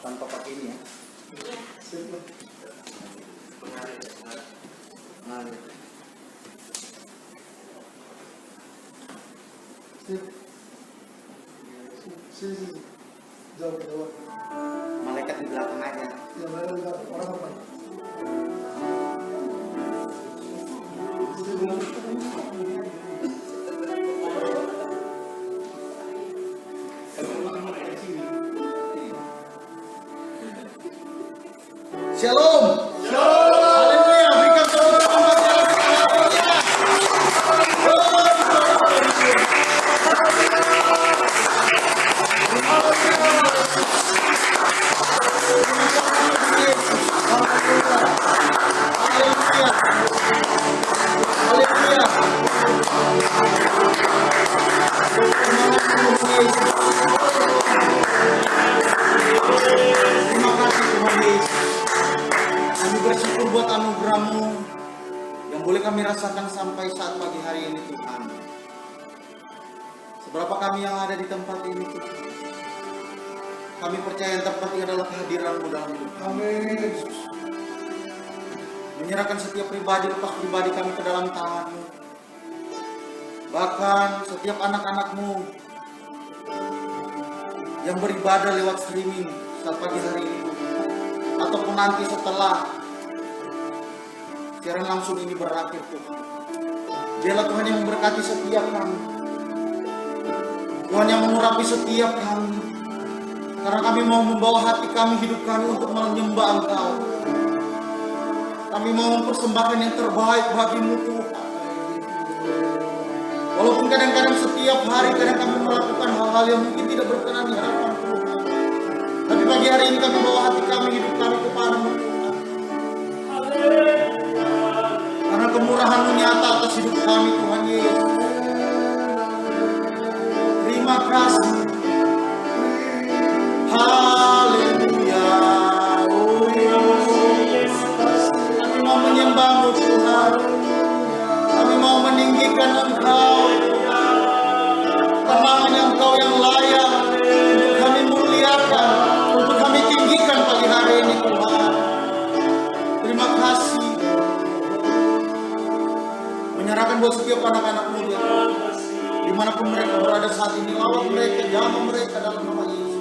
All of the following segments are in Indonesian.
Tanpa pakai ini ya. Jauh. Malaikat di belakang aja. Ya, orang apa? Shalom. Haleluya. Berikan tepuk tangan Terima kasih Tuhan Yesus. Kami bersyukur buat anugerah-Mu yang boleh kami rasakan sampai saat pagi hari ini Tuhan. Seberapa kami yang ada di tempat ini Tuhan, kami percaya yang tempat ini adalah kehadiran-Mu dalam hidup kami. Amin. Menyerahkan setiap pribadi lepas pribadi kami ke dalam tangan-Mu. Bahkan setiap anak-anak-Mu yang beribadah lewat streaming saat pagi hari ini ataupun nanti setelah siaran langsung ini berakhir Tuhan. Dialah Tuhan yang memberkati setiap kami, Tuhan yang mengurapi setiap kami, karena kami mau membawa hati kami, hidup kami untuk menyembah Engkau. Kami mau mempersembahkan yang terbaik bagi-Mu Tuhan. Walaupun kadang-kadang setiap hari kadang kami melakukan hal-hal yang mungkin tidak berkenan di hadapan Tuhan, tapi pagi hari ini kami bawa hati kami, hidup kami kepada-Mu Tuhan. Karena kemurahan-Mu nyata atas hidup kami Tuhan Yesus. Terima kasih. Haleluya. Oh Yesus, kami mau menyembah-Mu Tuhan. Kami mau meninggikan Engkau, karena hanya Engkau yang layak untuk kami muliakan, untuk kami tinggikan pagi hari ini Tuhan. Terima kasih. Menyerahkan buat setiap anak-anak-Mu ya, dimanapun mereka berada saat ini, lawat mereka, jamah mereka dalam nama Yesus.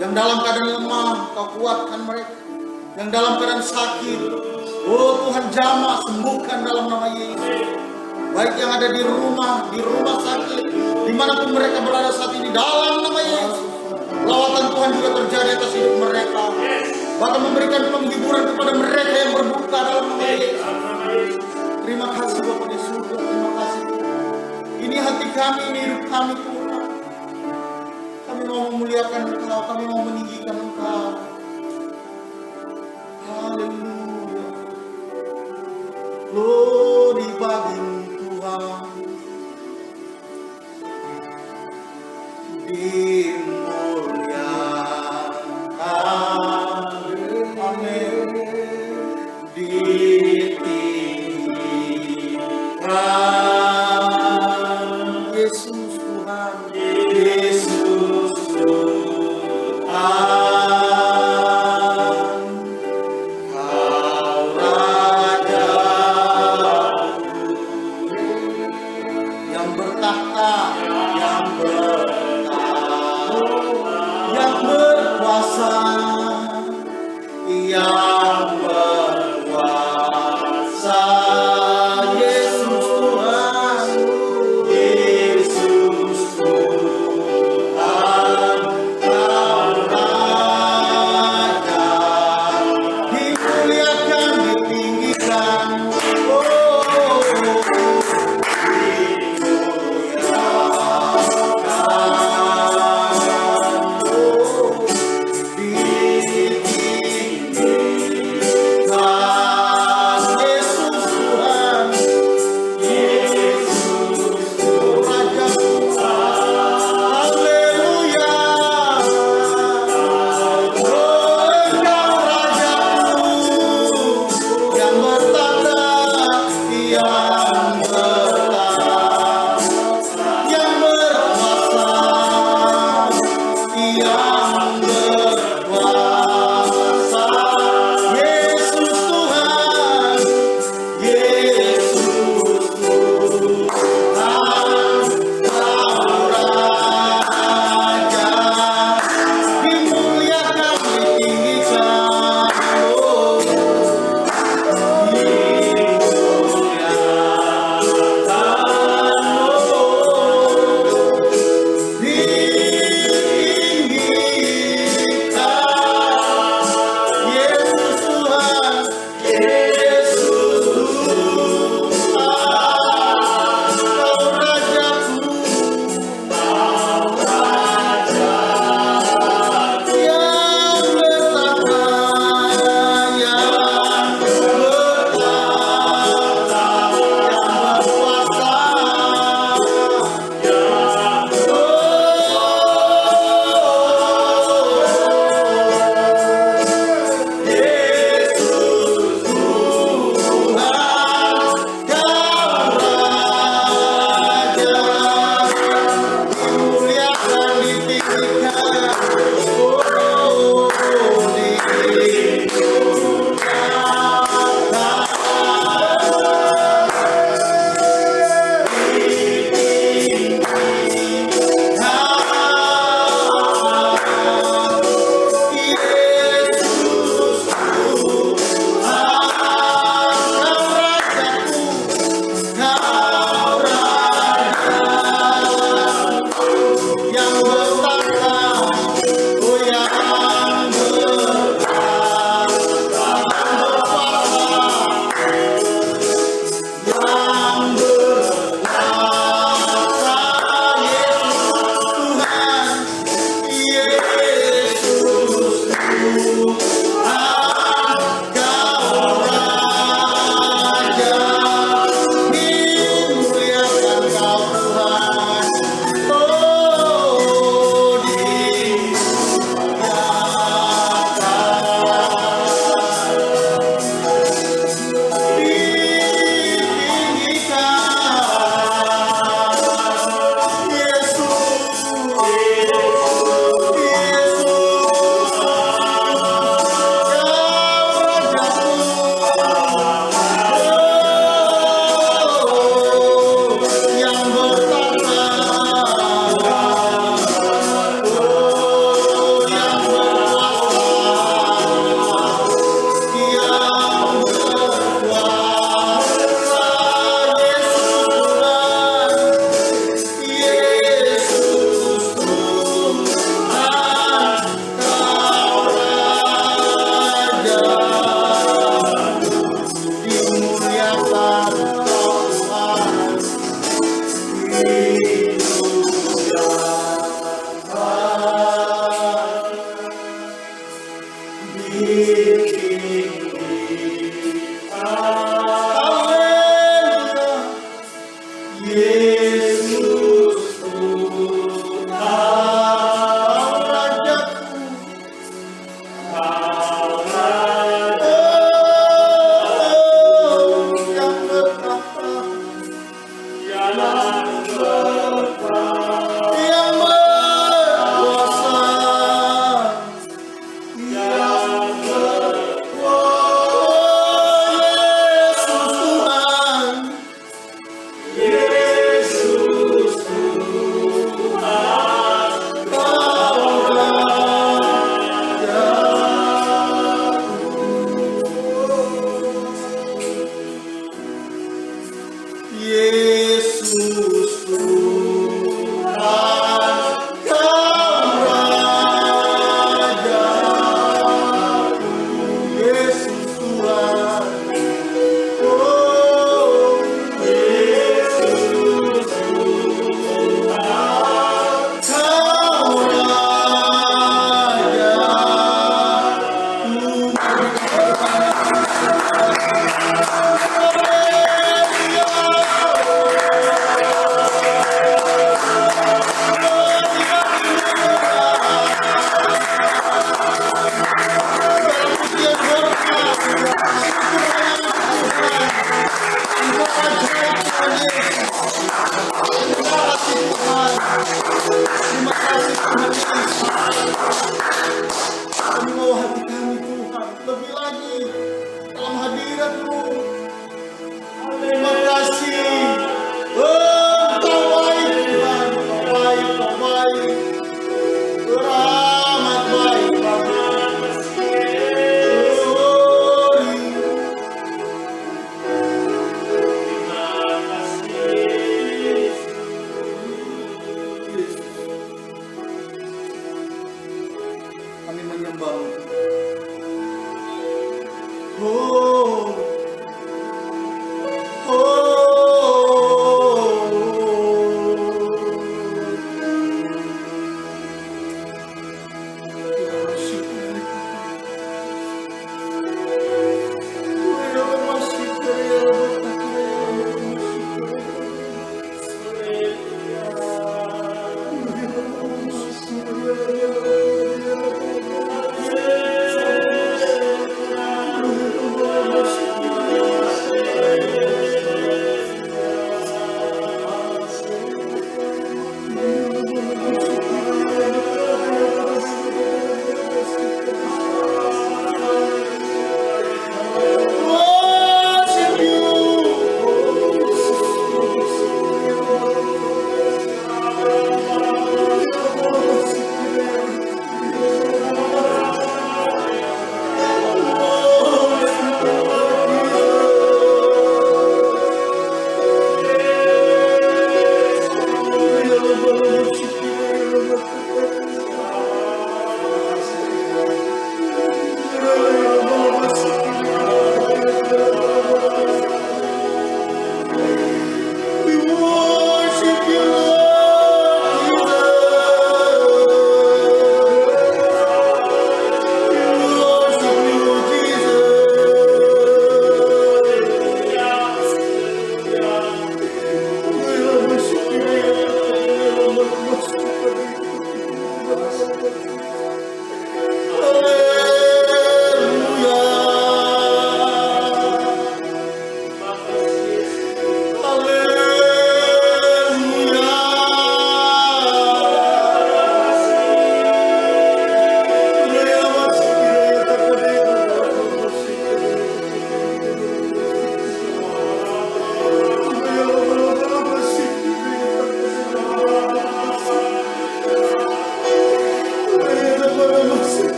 Yang dalam keadaan lemah, Kau kuatkan mereka. Yang dalam keadaan sakit, oh Tuhan jamah, sembuhkan dalam nama Yesus. Baik yang ada di rumah sakit, dimanapun mereka berada saat ini, dalam nama Yesus. Lawatan Tuhan juga terjadi atas hidup mereka. Bahkan memberikan penghiburan kepada mereka yang berbuka dalam nama Yesus. Terima kasih Bapa di surga, terima kasih Tuhan. Ini hati kami, ini hidup kami Tuhan. Kami mau memuliakan Engkau, kami mau meninggikan Engkau. Haleluya. Glory bagi-Mu Tuhan. Dimuliakan, amin. Ditinggikan Yesus Tuhan, Yesus Tuhan. Kau Raja berkat-Mu. Terima kasih. Oh, Kau baik Tuhan, Kau baik, Kau baik. Teramat baik Bapa. Kami menyembah. Oh, worship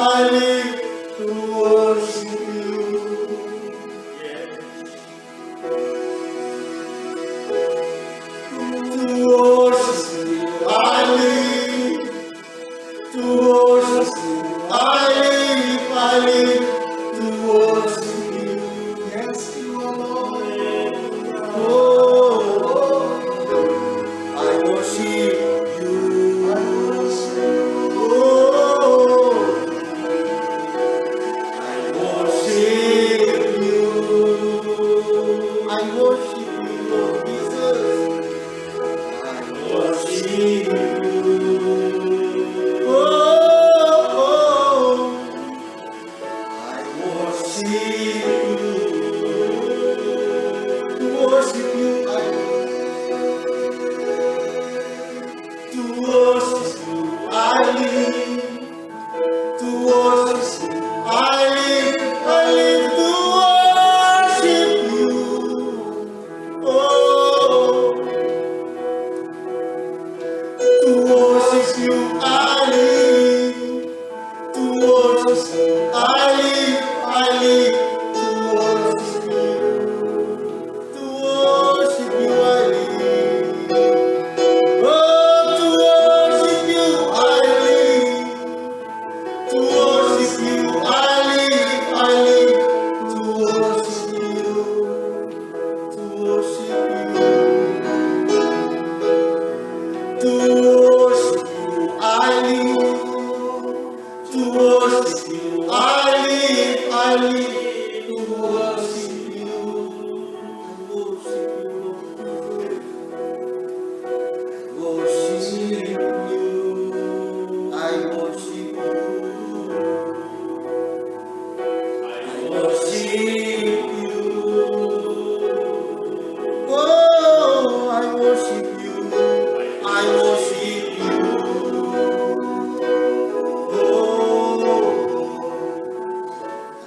Ali, worship. I live to worship you. To worship you, I live. Oh, to worship you, I live. To worship you, I live. To worship you. To worship you. To worship you, I live. To worship you, I live. To worship you. Worship you. I worship you. Worship you. Oh, I worship you. I worship you. Oh,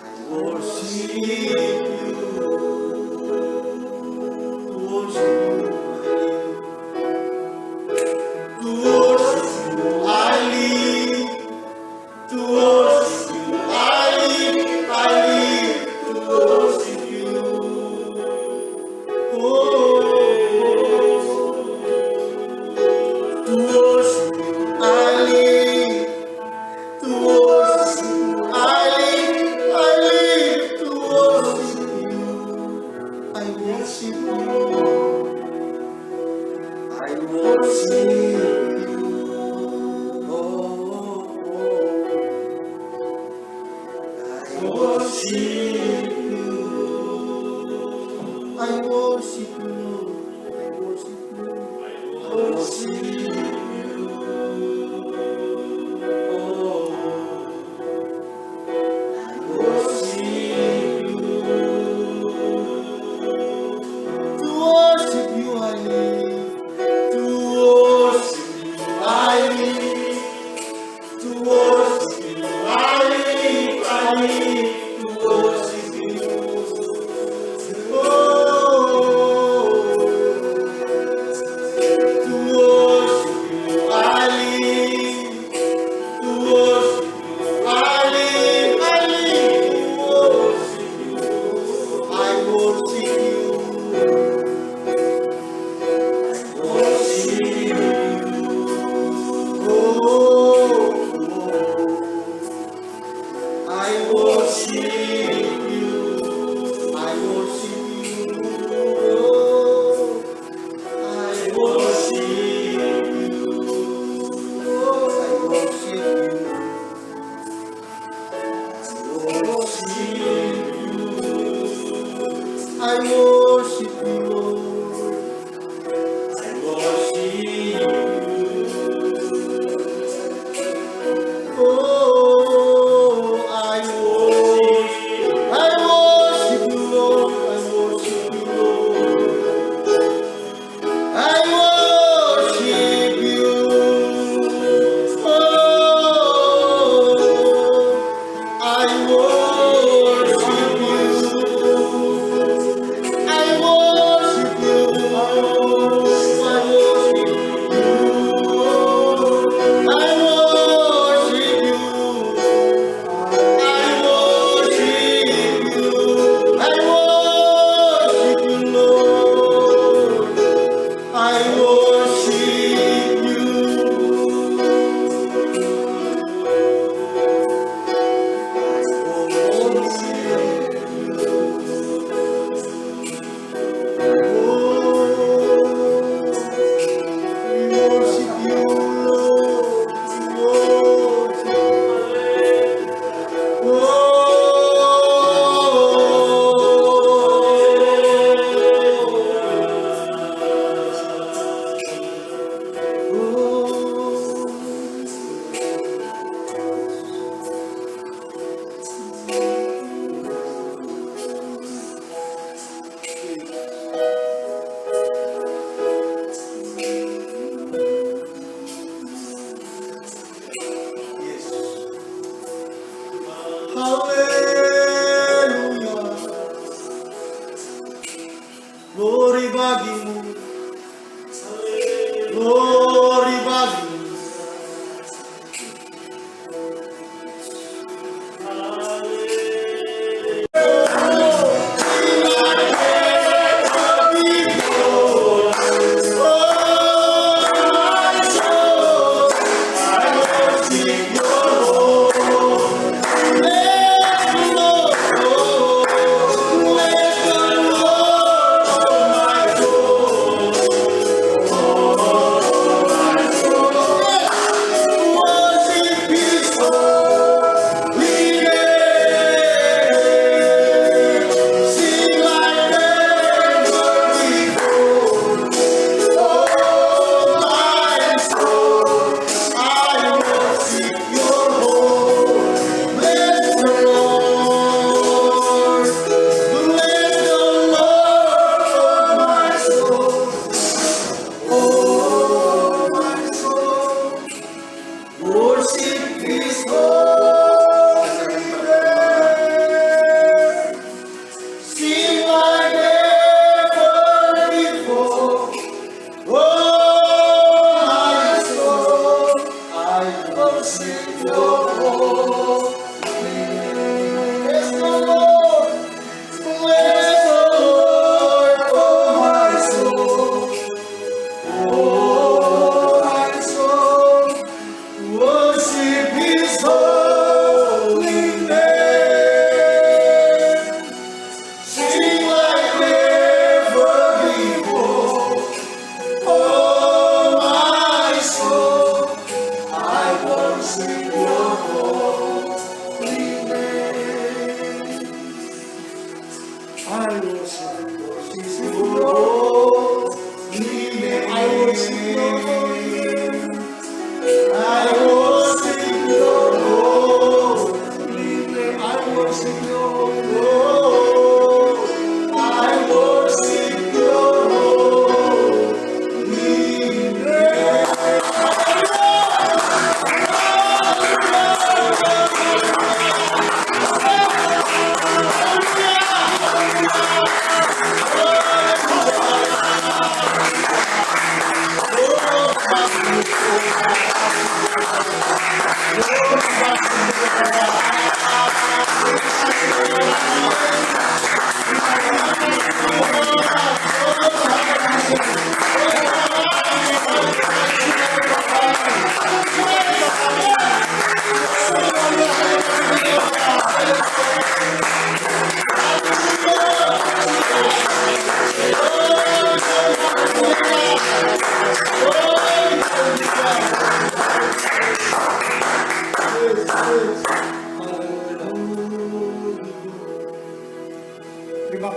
I worship you. Worship you. To worship you, I live. To worship you, I live. To worship you. Oh, to worship you, I live. To worship you, I live. To worship you, I worship you. I worship you. Oh, I worship you. I worship you, Lord. I worship you. I worship you. Oh, I worship you. To worship you, I live. To worship you, I live. To worship you, I live. To worship you. Oh, to worship you, I live. To worship you, I live. To worship you, I worship you. Worship you. Oh, I worship you. I worship you. Oh, I worship you. Oh, I worship you. Worship you. I worship you, Lord. I worship you. Oh, I worship you, Lord. I worship you, Lord. I worship you. Oh, I worship you. I worship you. I worship you. I worship you. I worship you. I worship you, Lord. I worship you. Haleluya, glory bagimu, glory bagimu.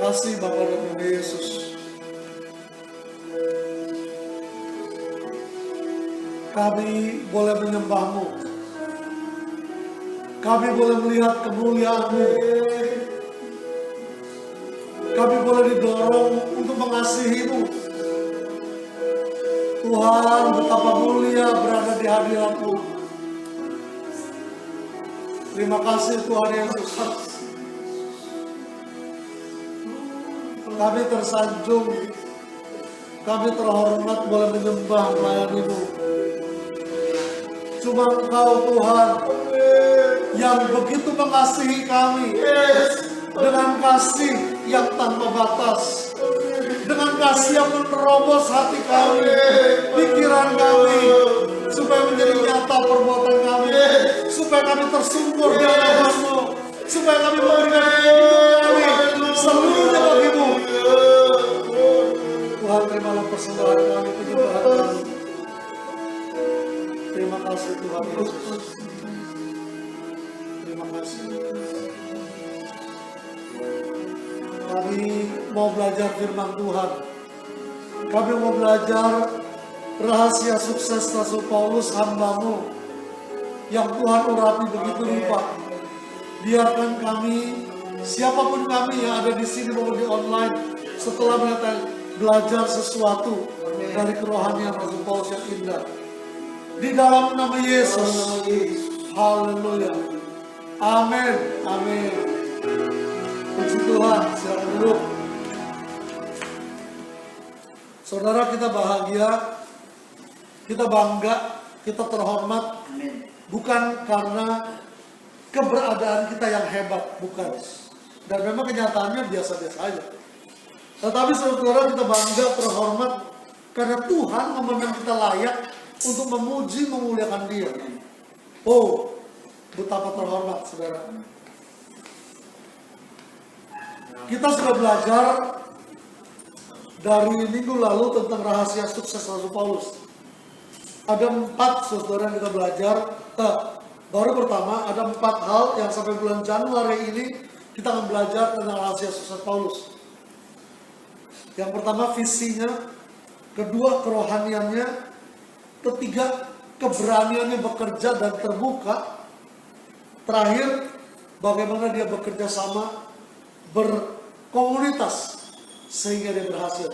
kasih Bapa dan Tuhan Yesus. Kami boleh menyembah-Mu. Kami boleh melihat kemuliaan-Mu. Kami boleh didorong untuk mengasihi-Mu. Tuhan, betapa mulia berada di hadirat-Mu. Terima kasih Tuhan Yesus. Kami tersanjung, kami terhormat boleh menyembah melayani-Mu. Cuma Engkau Tuhan yang begitu mengasihi kami dengan kasih yang tanpa batas, dengan kasih yang menerobos hati kami, pikiran kami, supaya menjadi nyata perbuatan kami, supaya kami tersungkur di hadapan-Mu, supaya kami memberikan hidup kami seluruhnya bagi-Mu. Tuhan, terimalah persembahan kami, penyembahan kami. Terima kasih Tuhan Yesus. Terima kasih. Kami mau belajar firman Tuhan. Kami mau belajar rahasia sukses Rasul Paulus, hamba-Mu yang Tuhan urapi begitu rupa. Biarkan kami, siapapun kami yang ada di sini maupun di online, setelah belajar sesuatu dari kerohanian Rasul Paulus yang indah. Di dalam nama Yesus. Haleluya. Amin. Amin. Puji Tuhan. Silakan duduk. Saudara, kita bahagia, kita bangga, kita terhormat. Bukan karena keberadaan kita yang hebat, bukan. Dan memang kenyataannya biasa-biasa aja. Tetapi saudara, kita bangga, terhormat karena Tuhan memandang kita layak untuk memuji, memuliakan Dia. Oh, betapa terhormat saudara. Kita sudah belajar dari minggu lalu tentang rahasia sukses Rasul Paulus. Ada 4 saudara yang kita belajar. Baru pertama ada 4 hal yang sampai bulan Januari ini kita akan belajar tentang rahasia sukses Paulus. Yang pertama visinya, kedua kerohaniannya, ketiga keberaniannya bekerja dan terbuka, terakhir bagaimana dia bekerja sama, berkomunitas sehingga dia berhasil.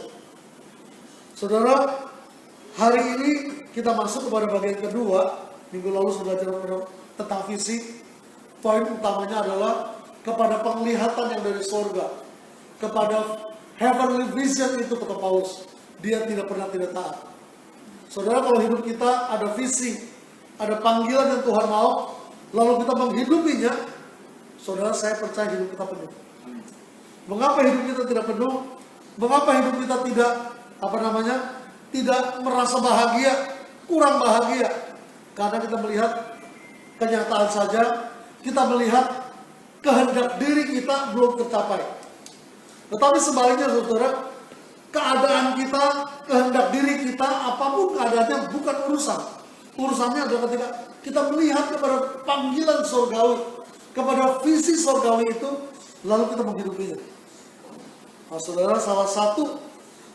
Saudara, hari ini kita masuk kepada bagian kedua. Minggu lalu sudah belajar tentang visi. Poin utamanya adalah kepada penglihatan yang dari surga, kepada heavenly vision. Itu kata Paulus, dia tidak pernah tidak taat. Saudara, kalau hidup kita ada visi, ada panggilan yang Tuhan mau, lalu kita menghidupinya, saudara, saya percaya hidup kita penuh. Mengapa hidup kita tidak penuh? Mengapa hidup kita tidak merasa bahagia, kurang bahagia? Karena kita melihat kenyataan saja, kita melihat kehendak diri kita belum tercapai. Tetapi sebaliknya saudara, keadaan kita, kehendak diri kita, apapun keadaannya bukan urusan. Urusannya adalah ketika kita melihat kepada panggilan surgawi, kepada visi surgawi itu, lalu kita menghidupinya. Nah, saudara, salah satu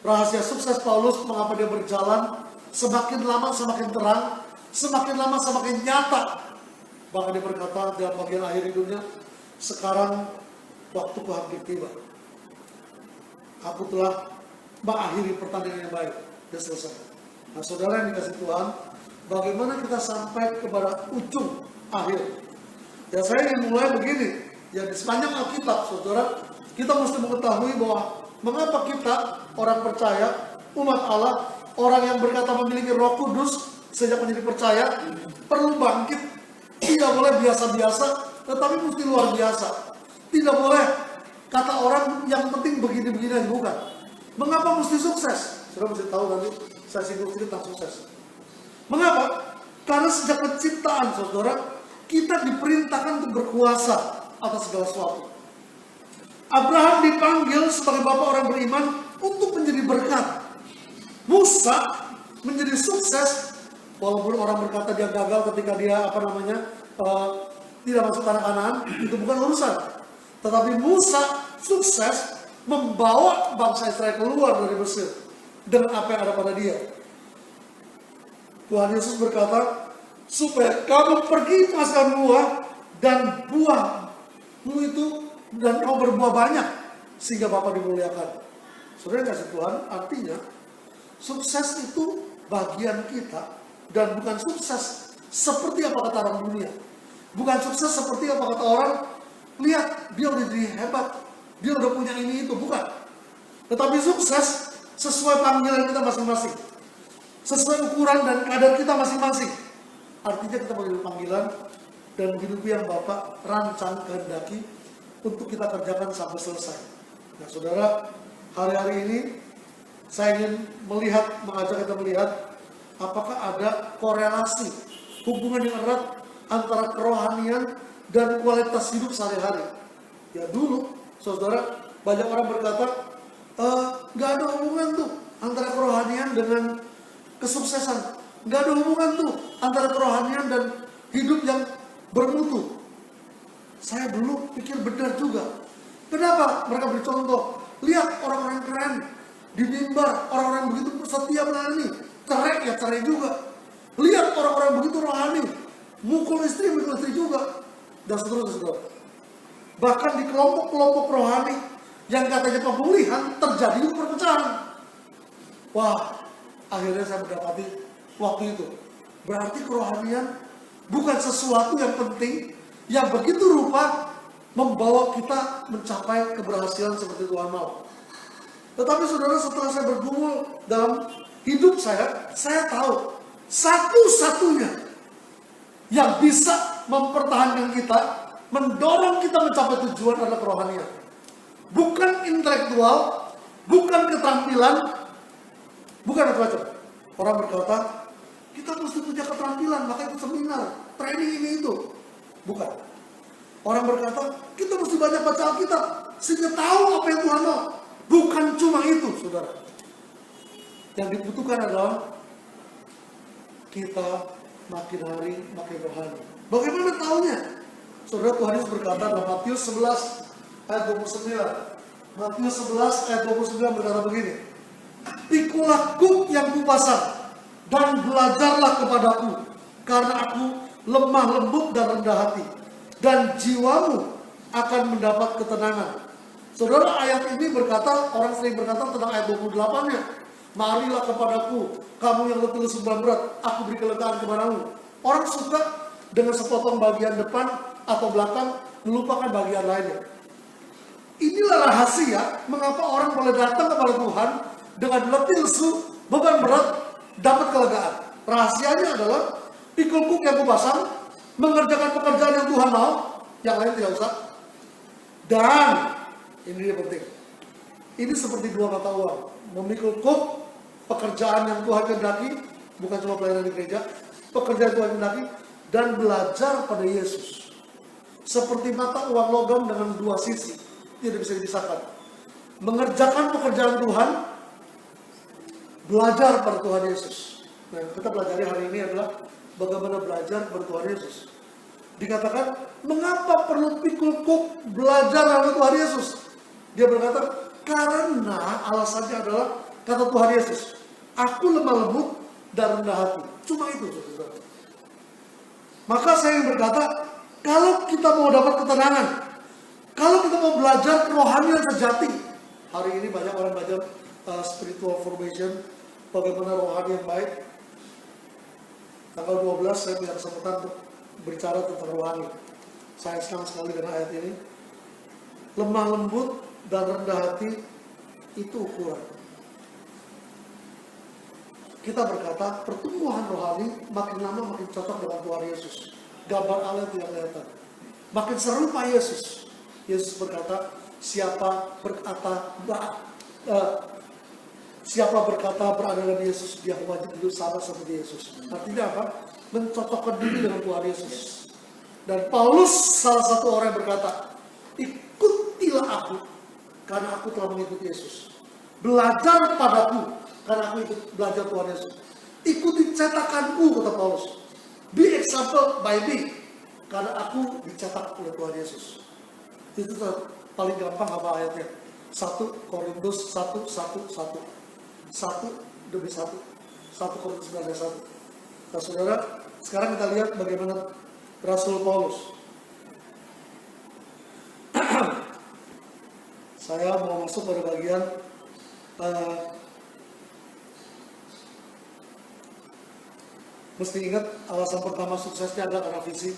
rahasia sukses Paulus mengapa dia berjalan semakin lama semakin terang, semakin lama semakin nyata. Bahkan dia berkata dalam bagian akhir hidupnya, sekarang waktuku hampir tiba. Aku telah mengakhiri pertandingan yang baik. Dia selesai. Nah saudara yang dikasih Tuhan, bagaimana kita sampai kepada ujung akhir? Ya saya ingin mulai begini. Ya di sepanjang Alkitab saudara, kita mesti mengetahui bahwa mengapa kita orang percaya, umat Allah, orang yang berkata memiliki Roh Kudus sejak menjadi percaya, perlu bangkit. Tidak boleh biasa-biasa, tetapi mesti luar biasa. Tidak boleh kata orang yang penting begini-begini aja, bukan. Mengapa mesti sukses? Saudara mesti tahu nanti saya singgung sedikit tentang sukses. Mengapa? Karena sejak penciptaan saudara, kita diperintahkan untuk berkuasa atas segala sesuatu. Abraham dipanggil sebagai bapak orang beriman untuk menjadi berkat. Musa menjadi sukses, walaupun orang berkata dia gagal ketika dia tidak masuk tanah Kanaan, itu bukan urusan. Tetapi Musa sukses membawa bangsa Israel keluar dari Mesir dengan apa yang ada pada dia. Tuhan Yesus berkata, supaya kamu pergi menghasilkan buah dan buahmu itu dan kamu berbuah banyak sehingga Bapa dimuliakan. Saudara kasih Tuhan, artinya sukses itu bagian kita dan bukan sukses seperti apa kata orang dunia. Bukan sukses seperti apa kata orang, lihat dia udah jadi hebat, dia udah punya ini itu, bukan. Tetapi sukses sesuai panggilan kita masing-masing, sesuai ukuran dan kadar kita masing-masing. Artinya kita mengambil panggilan dan hidup yang Bapak rancang kehendaki untuk kita kerjakan sampai selesai. Nah saudara, hari-hari ini saya ingin mengajak kita melihat apakah ada korelasi, hubungan yang erat antara kerohanian dan kualitas hidup sehari-hari. Ya dulu, saudara, banyak orang berkata, nggak ada hubungan tuh antara kerohanian dengan kesuksesan. Nggak ada hubungan tuh antara kerohanian dan hidup yang bermutu. Saya dulu pikir benar juga. Kenapa? Mereka beri contoh. Lihat orang-orang keren di mimbar, orang-orang begitu setia melayani, cerai ya cerai juga. Lihat orang-orang begitu rohani, mukul istri juga, dan seterusnya. Bahkan di kelompok-kelompok rohani yang katanya pemulihan terjadi perpecahan. Wah, akhirnya saya mendapati waktu itu. Berarti kerohanian bukan sesuatu yang penting, yang begitu rupa membawa kita mencapai keberhasilan seperti Tuhan mau. Tetapi saudara, setelah saya bergumul dalam hidup saya tahu satu-satunya yang bisa mempertahankan kita, mendorong kita mencapai tujuan adalah kerohanian. Bukan intelektual, bukan keterampilan, bukan macam-macam. Orang berkata, kita mesti punya keterampilan, maka ikut seminar, training ini itu. Bukan. Orang berkata, kita mesti banyak baca Alkitab, sehingga tahu apa yang Tuhan mau. Bukan cuma itu, saudara. Yang dibutuhkan adalah kita makin hari makin rohani. Bagaimana tahunya? Saudara, Tuhan Yesus berkata dalam Matius 11 ayat 29. Matius 11 ayat 29 berkata begini. Pikulah kuk yang kupasang dan belajarlah kepadaku, karena aku lemah lembut dan rendah hati, dan jiwamu akan mendapat ketenangan. Saudara, ayat ini berkata, orang sering berkata tentang ayat 28-nya. Marilah kepadaku, kamu yang letih lesu dan berat, aku beri kelegaan kepadamu. Orang suka dengan sepotong bagian depan atau belakang, melupakan bagian lainnya. Inilah rahasia mengapa orang boleh datang kepada Tuhan dengan letih lesu, beban berat, dapat kelegaan. Rahasianya adalah pikul kuk yang kupasang, mengerjakan pekerjaan yang Tuhan mau, yang lain tidak usah. Dan ini dia penting. Ini seperti dua mata uang. Memikul kuk, pekerjaan yang Tuhan kehendaki, bukan cuma pelayanan di gereja, pekerjaan Tuhan kehendaki, dan belajar pada Yesus. Seperti mata uang logam dengan dua sisi, tidak bisa dipisahkan. Mengerjakan pekerjaan Tuhan, belajar pada Tuhan Yesus. Nah, yang kita pelajari hari ini adalah bagaimana belajar pada Tuhan Yesus. Dikatakan, mengapa perlu pikul kuk belajar pada Tuhan Yesus? Dia berkata, karena alasannya adalah, kata Tuhan Yesus, aku lemah lembut dan rendah hati. Cuma itu, saudara. Maka saya yang berkata, kalau kita mau dapat ketenangan, kalau kita mau belajar kerohanian sejati, hari ini banyak orang belajar spiritual formation, bagaimana rohani yang baik. Tanggal 12 saya punya kesempatan untuk berbicara tentang rohani. Saya senang sekali dengan ayat ini. Lemah lembut dan rendah hati itu ukuran. Kita berkata pertumbuhan rohani makin lama makin cocok dengan Tuhan Yesus. Gambar Allah itu yang kelihatan. Makin serupa Yesus. Yesus berkata, siapa berkata berada dengan Yesus, dia wajib hidup sama seperti Yesus. Artinya apa? Mencocokkan diri dengan Tuhan Yesus. Dan Paulus salah satu orang yang berkata, ikutilah aku, karena aku telah mengikuti Yesus. Belajar padaku, karena aku ikut belajar Tuhan Yesus. Ikuti cetakanku, kata Paulus. Be example by me, karena aku dicetak oleh Tuhan Yesus. Itu paling gampang apa ayatnya. 1 Korintus 1:1:1. 1 demi 1. 1 Korintus 9 ayat 1. Nah saudara, sekarang kita lihat bagaimana Rasul Paulus. Saya mau masuk pada bagian mesti ingat alasan pertama suksesnya adalah karena visi.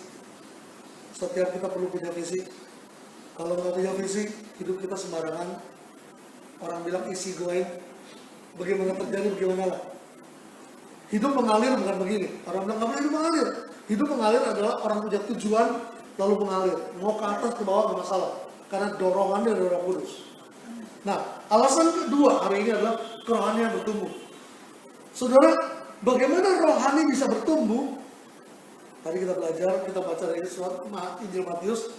Setiap kita perlu punya visi. Kalau nggak punya visi, hidup kita sembarangan. Orang bilang easy going. Bagaimana terjadi, bagaimana lah. Hidup mengalir bukan begini. Orang bilang nggak boleh hidup mengalir. Hidup mengalir adalah orang punya tujuan lalu mengalir. Mau ke atas ke bawah nggak masalah. Karena dorongannya dari Roh Kudus. Nah, alasan kedua hari ini adalah kerohanian bertumbuh. Saudara, bagaimana rohani bisa bertumbuh? Tadi kita belajar, kita baca dari surat Injil Matius,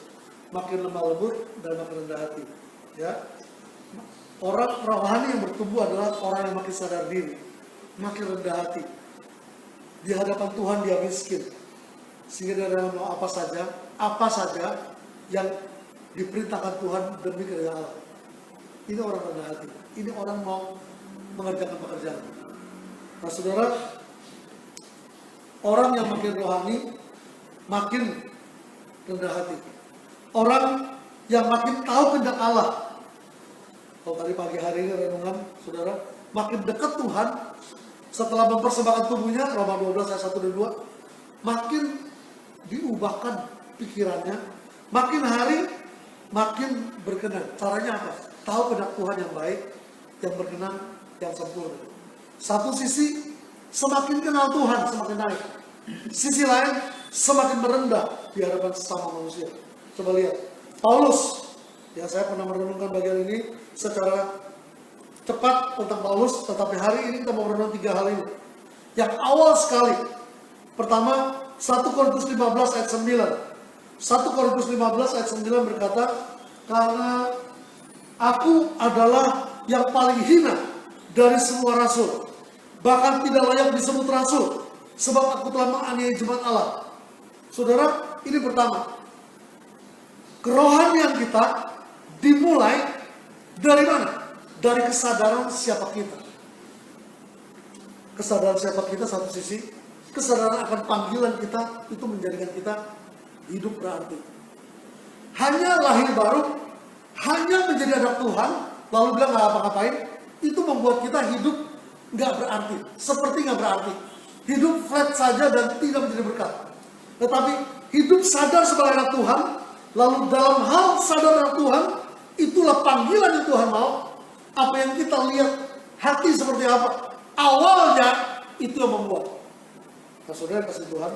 makin lemah lembut dan makin rendah hati. Ya, orang rohani yang bertumbuh adalah orang yang makin sadar diri, makin rendah hati. Di hadapan Tuhan dia miskin, sehingga dia mau apa saja yang diperintahkan Tuhan demi kerajaan Allah. Ini orang rendah hati. Ini orang mau mengerjakan pekerjaan. Nah saudara, orang yang makin rohani makin rendah hati. Orang yang makin tahu kehendak Allah. Kalau tadi pagi hari ini renungan, saudara, makin dekat Tuhan setelah mempersembahkan tubuhnya, Roma 12 ayat 1 dan 2, makin diubahkan pikirannya, makin hari makin berkenan. Caranya apa? Tahu kehendak Tuhan yang baik, yang berkenan, yang sempurna. Satu sisi semakin kenal Tuhan semakin naik. Sisi lain semakin merendah di hadapan sesama manusia. Coba lihat Paulus, ya saya pernah merenungkan bagian ini secara cepat tentang Paulus, tetapi hari ini kita mau merenung 3 hal ini. Yang awal sekali, pertama 1 Korintus 15 ayat 9. 1 Korintus 15 ayat 9 berkata, karena aku adalah yang paling hina dari semua rasul, bahkan tidak layak disebut rasul, sebab aku telah menganiaya jemaat Allah. Saudara, ini pertama. Kerohanian kita dimulai dari mana? Dari kesadaran siapa kita. Kesadaran siapa kita satu sisi, kesadaran akan panggilan kita itu menjadikan kita hidup berarti. Hanya lahir baru, hanya menjadi anak Tuhan, lalu bilang nggak apa-apain, itu membuat kita hidup nggak berarti, seperti nggak berarti. Hidup flat saja dan tidak menjadi berkat. Tetapi hidup sadar sebagai anak Tuhan, lalu dalam hal sadar anak Tuhan, itulah panggilan yang Tuhan mau. Apa yang kita lihat, hati seperti apa, awalnya itu yang membuat. Nah saudara kasih Tuhan,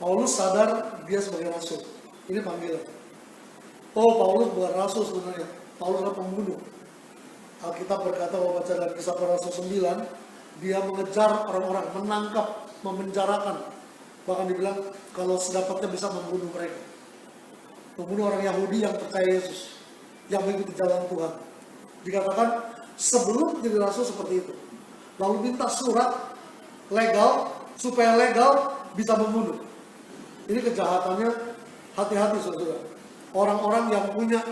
Paulus sadar dia sebagai rasul. Ini panggilan. Oh, Paulus bukan rasul sebenarnya. Paulus adalah pembunuh. Alkitab berkata bahwa baca dalam Kisah Para Rasul 9, dia mengejar orang-orang, menangkap, memenjarakan. Bahkan dibilang kalau sedapatnya bisa membunuh mereka. Membunuh orang Yahudi yang percaya Yesus, yang mengikuti jalan Tuhan. Dikatakan sebelum jadi rasul seperti itu. Lalu minta surat legal, supaya legal bisa membunuh. Ini kejahatannya, hati-hati saudara. Orang-orang yang punya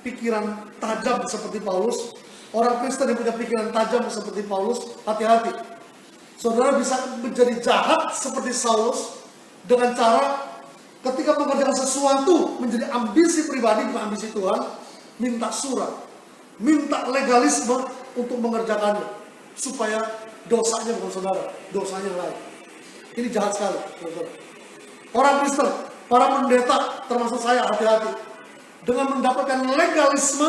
pikiran tajam seperti Paulus, orang Kristen yang punya pikiran tajam seperti Paulus, hati-hati. Saudara bisa menjadi jahat seperti Saulus dengan cara ketika mengerjakan sesuatu menjadi ambisi pribadi, bukan ambisi Tuhan, minta surat, minta legalisme untuk mengerjakannya, supaya dosanya bukan saudara, dosanya lain. Ini jahat sekali, saudara. Orang Kristen, para pendeta, termasuk saya, hati-hati. Dengan mendapatkan legalisme,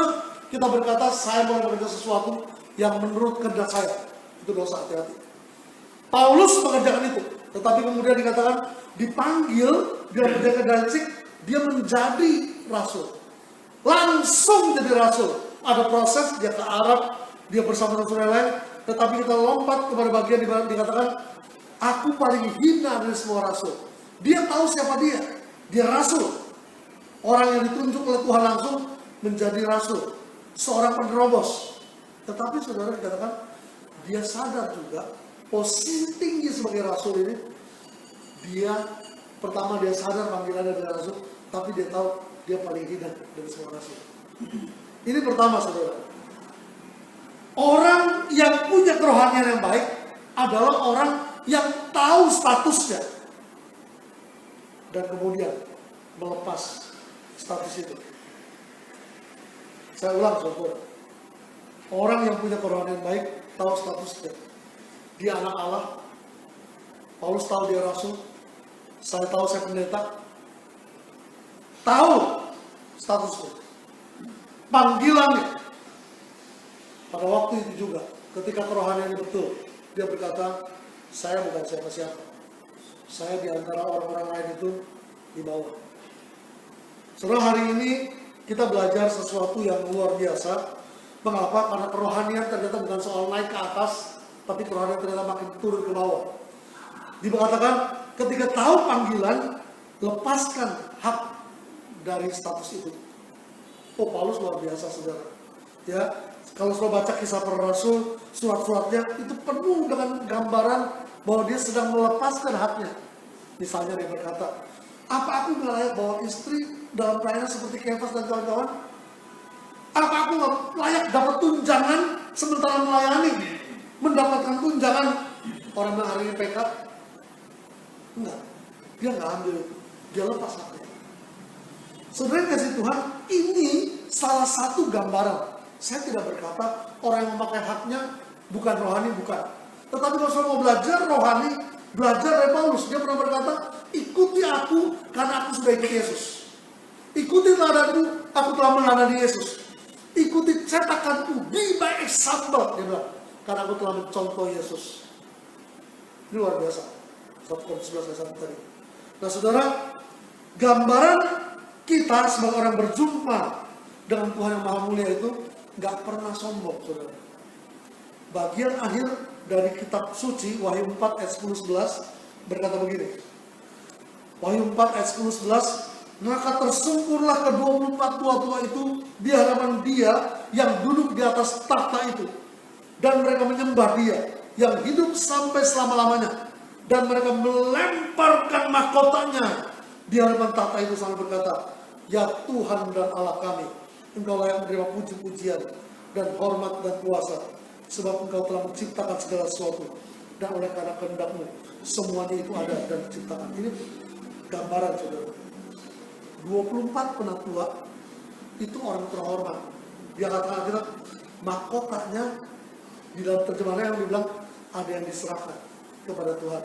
kita berkata, saya mau mengerjakan sesuatu yang menurut kehendak saya. Itu dosa, hati-hati. Paulus mengerjakan itu, tetapi kemudian dikatakan, dipanggil, dia menjaga Danzig, dia menjadi rasul. Langsung jadi rasul. Ada proses, dia ke Arab, dia bersama rasul yang lain, tetapi kita lompat kepada bagian di mana dikatakan, aku paling hina dari semua rasul. Dia tahu siapa dia. Dia rasul. Orang yang ditunjuk oleh Tuhan langsung menjadi rasul. Seorang penerobos. Tetapi saudara dikatakan, dia sadar juga posisi tinggi sebagai rasul ini. Dia, pertama dia sadar panggilannya dari rasul, tapi dia tahu dia paling hina dari semua rasul. Ini pertama, saudara. Orang yang punya kerohanian yang baik adalah orang yang tahu statusnya dan kemudian melepas status itu. Saya ulang, saudara. Orang yang punya kerohanian baik tahu statusnya. Dia anak Allah. Paulus tahu dia rasul. Saya tahu saya pendeta. Tahu statusnya. Panggilannya. Pada waktu itu juga, ketika kerohaniannya betul, dia berkata, saya bukan siapa-siapa. Saya di antara orang-orang lain itu di bawah. Setelah hari ini kita belajar sesuatu yang luar biasa. Mengapa? Karena kerohanian ternyata bukan soal naik ke atas, tapi kerohanian ternyata makin turun ke bawah. Dikatakan ketika tahu panggilan, lepaskan hak dari status itu. Oh, Paulus luar biasa, saudara. Ya, kalau saudara baca kisah para rasul, surat-suratnya itu penuh dengan gambaran bahwa dia sedang melepaskan haknya. Misalnya dia berkata, apa aku nggak layak bawa istri dalam pelayanan seperti Kefas dan kawan-kawan? Apa aku nggak layak dapat tunjangan sementara melayani? Mendapatkan tunjangan orang yang hari ini PK? Enggak, dia nggak ambil itu, dia lepas haknya. Sebenarnya kasih Tuhan, ini salah satu gambaran. Saya tidak berkata orang yang memakai haknya bukan rohani, bukan. Tetapi kalau saya mau belajar rohani, belajar dari Paulus, dia pernah berkata, ikuti aku karena aku sudah ikut Yesus. Ikuti teladanku, aku telah meneladani Yesus. Ikuti cetakanku, be my example, dia bilang, karena aku telah mencontoh Yesus. Ini luar biasa. 1 Korintus 11 ayat 1 tadi. Nah, saudara, gambaran kita sebagai orang berjumpa dengan Tuhan yang Maha Mulia itu gak pernah sombong, saudara. Bagian akhir dari kitab suci, Wahyu 4 ayat 10-11 berkata begini. Wahyu 4 ayat 10-11, maka tersungkurlah ke-24 tua-tua itu di hadapan dia yang duduk di atas takhta itu. Dan mereka menyembah dia yang hidup sampai selama-lamanya. Dan mereka melemparkan mahkotanya di hadapan takhta itu sambil berkata, ya Tuhan dan Allah kami, Engkau layak menerima puji-pujian dan hormat dan kuasa, sebab Engkau telah menciptakan segala sesuatu, dan oleh karena kehendak-Mu semuanya itu ada dan diciptakan. Ini gambaran, saudara. 24 penatua itu orang terhormat. Dia katakan kita mahkotanya di dalam terjemahan yang dibilang ada yang diserahkan kepada Tuhan.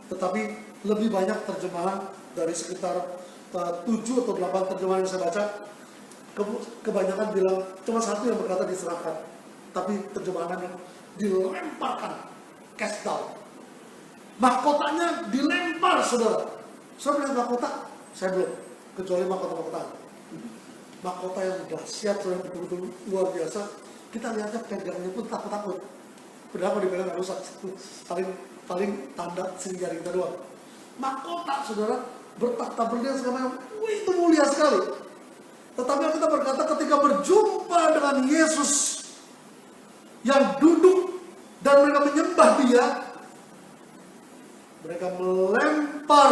Tetapi lebih banyak terjemahan dari sekitar 7 atau 8 terjemahan yang saya baca, kebanyakan bilang cuma satu yang berkata diserahkan, tapi terjemahannya dilemparkan, cast down. Mahkotanya dilempar, saudara. Saudara melihat mahkota? Saya belum, kecuali mahkota-mahkota. Mahkota yang dahsyat, yang betul-betul luar biasa. Kita lihatnya pegangnya pun takut-takut. Padahal kalau dipegang nggak rusak, paling tanda sini jari kita doang. Mahkota, saudara, bertakhta berlian segala macam, itu mulia sekali. Tetapi kita berkata ketika berjumpa dengan Yesus yang duduk dan mereka menyembah dia, mereka melempar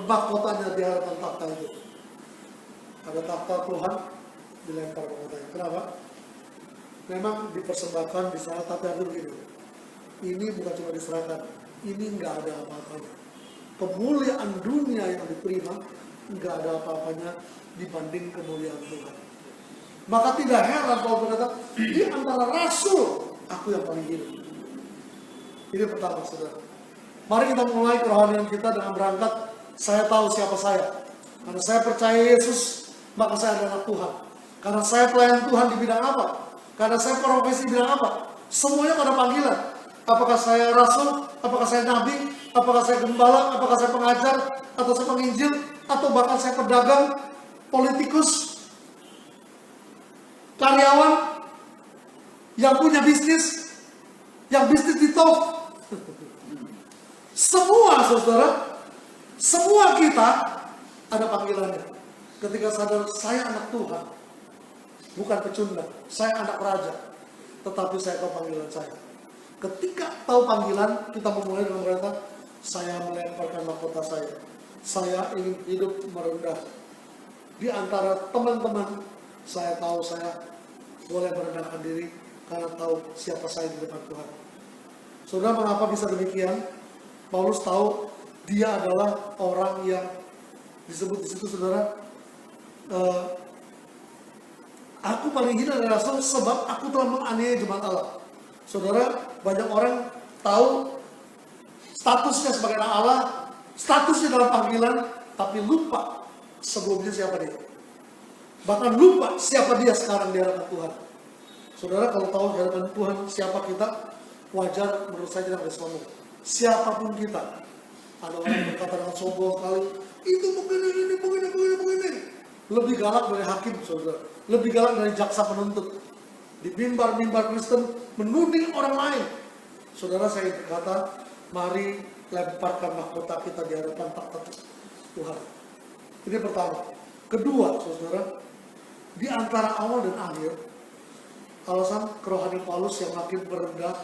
mahkotanya di hadapan takhta itu. Ada takhta Tuhan, dilempar mahkotanya. Kenapa? Memang dipersembahkan di sana, tapi ada begini. Ini bukan cuma diserahkan, ini nggak ada apa-apanya. Kemuliaan dunia yang diterima nggak ada apa-apanya dibanding kemuliaan Tuhan. Maka tidak heran kalau berkata, di antara rasul aku yang paling hidup. Ini pertama, saudara. Mari kita mulai kerohanian kita dengan berangkat, saya tahu siapa saya. Karena saya percaya Yesus, maka saya adalah Tuhan. Karena saya pelayan Tuhan di bidang apa? Karena saya profesi di bidang apa? Semuanya pada panggilan. Apakah saya rasul? Apakah saya nabi? Apakah saya gembala? Apakah saya pengajar? Atau saya penginjil? Atau bahkan saya pedagang, politikus, karyawan, yang punya bisnis, yang bisnis di top. Semua, saudara, semua kita ada panggilannya. Ketika sadar saya anak Tuhan, bukan pecundang, saya anak raja, tetapi saya tahu panggilan saya. Ketika tahu panggilan, kita memulai dengan berkata, saya melemparkan mahkota saya. Saya ingin hidup merendah. Di antara teman-teman, saya tahu saya boleh merendahkan diri karena tahu siapa saya di depan Tuhan. Saudara, mengapa bisa demikian? Paulus tahu dia adalah orang yang disebut di situ, saudara, aku paling hina dari rasul sebab aku telah menganiaya jemaat Allah. Saudara, banyak orang tahu statusnya sebagai anak Allah, statusnya dalam panggilan, tapi lupa sebelumnya siapa dia. Bahkan lupa siapa dia sekarang di hadapan Tuhan. Saudara, kalau tahu di hadapan Tuhan siapa kita, wajar menurut saya tidak boleh sombong. Siapapun kita. Ada orang yang berkata dengan sombong sekali, itu begini. Lebih galak dari hakim, saudara. Lebih galak dari jaksa penuntut. Di mimbar-mimbar Kristen menuding orang lain. Saudara, saya berkata, mari lemparkan mahkota kita di hadapan takhta Tuhan. Ini pertama. Kedua, saudara, di antara awal dan akhir, alasan kerohanian Paulus yang makin merendah,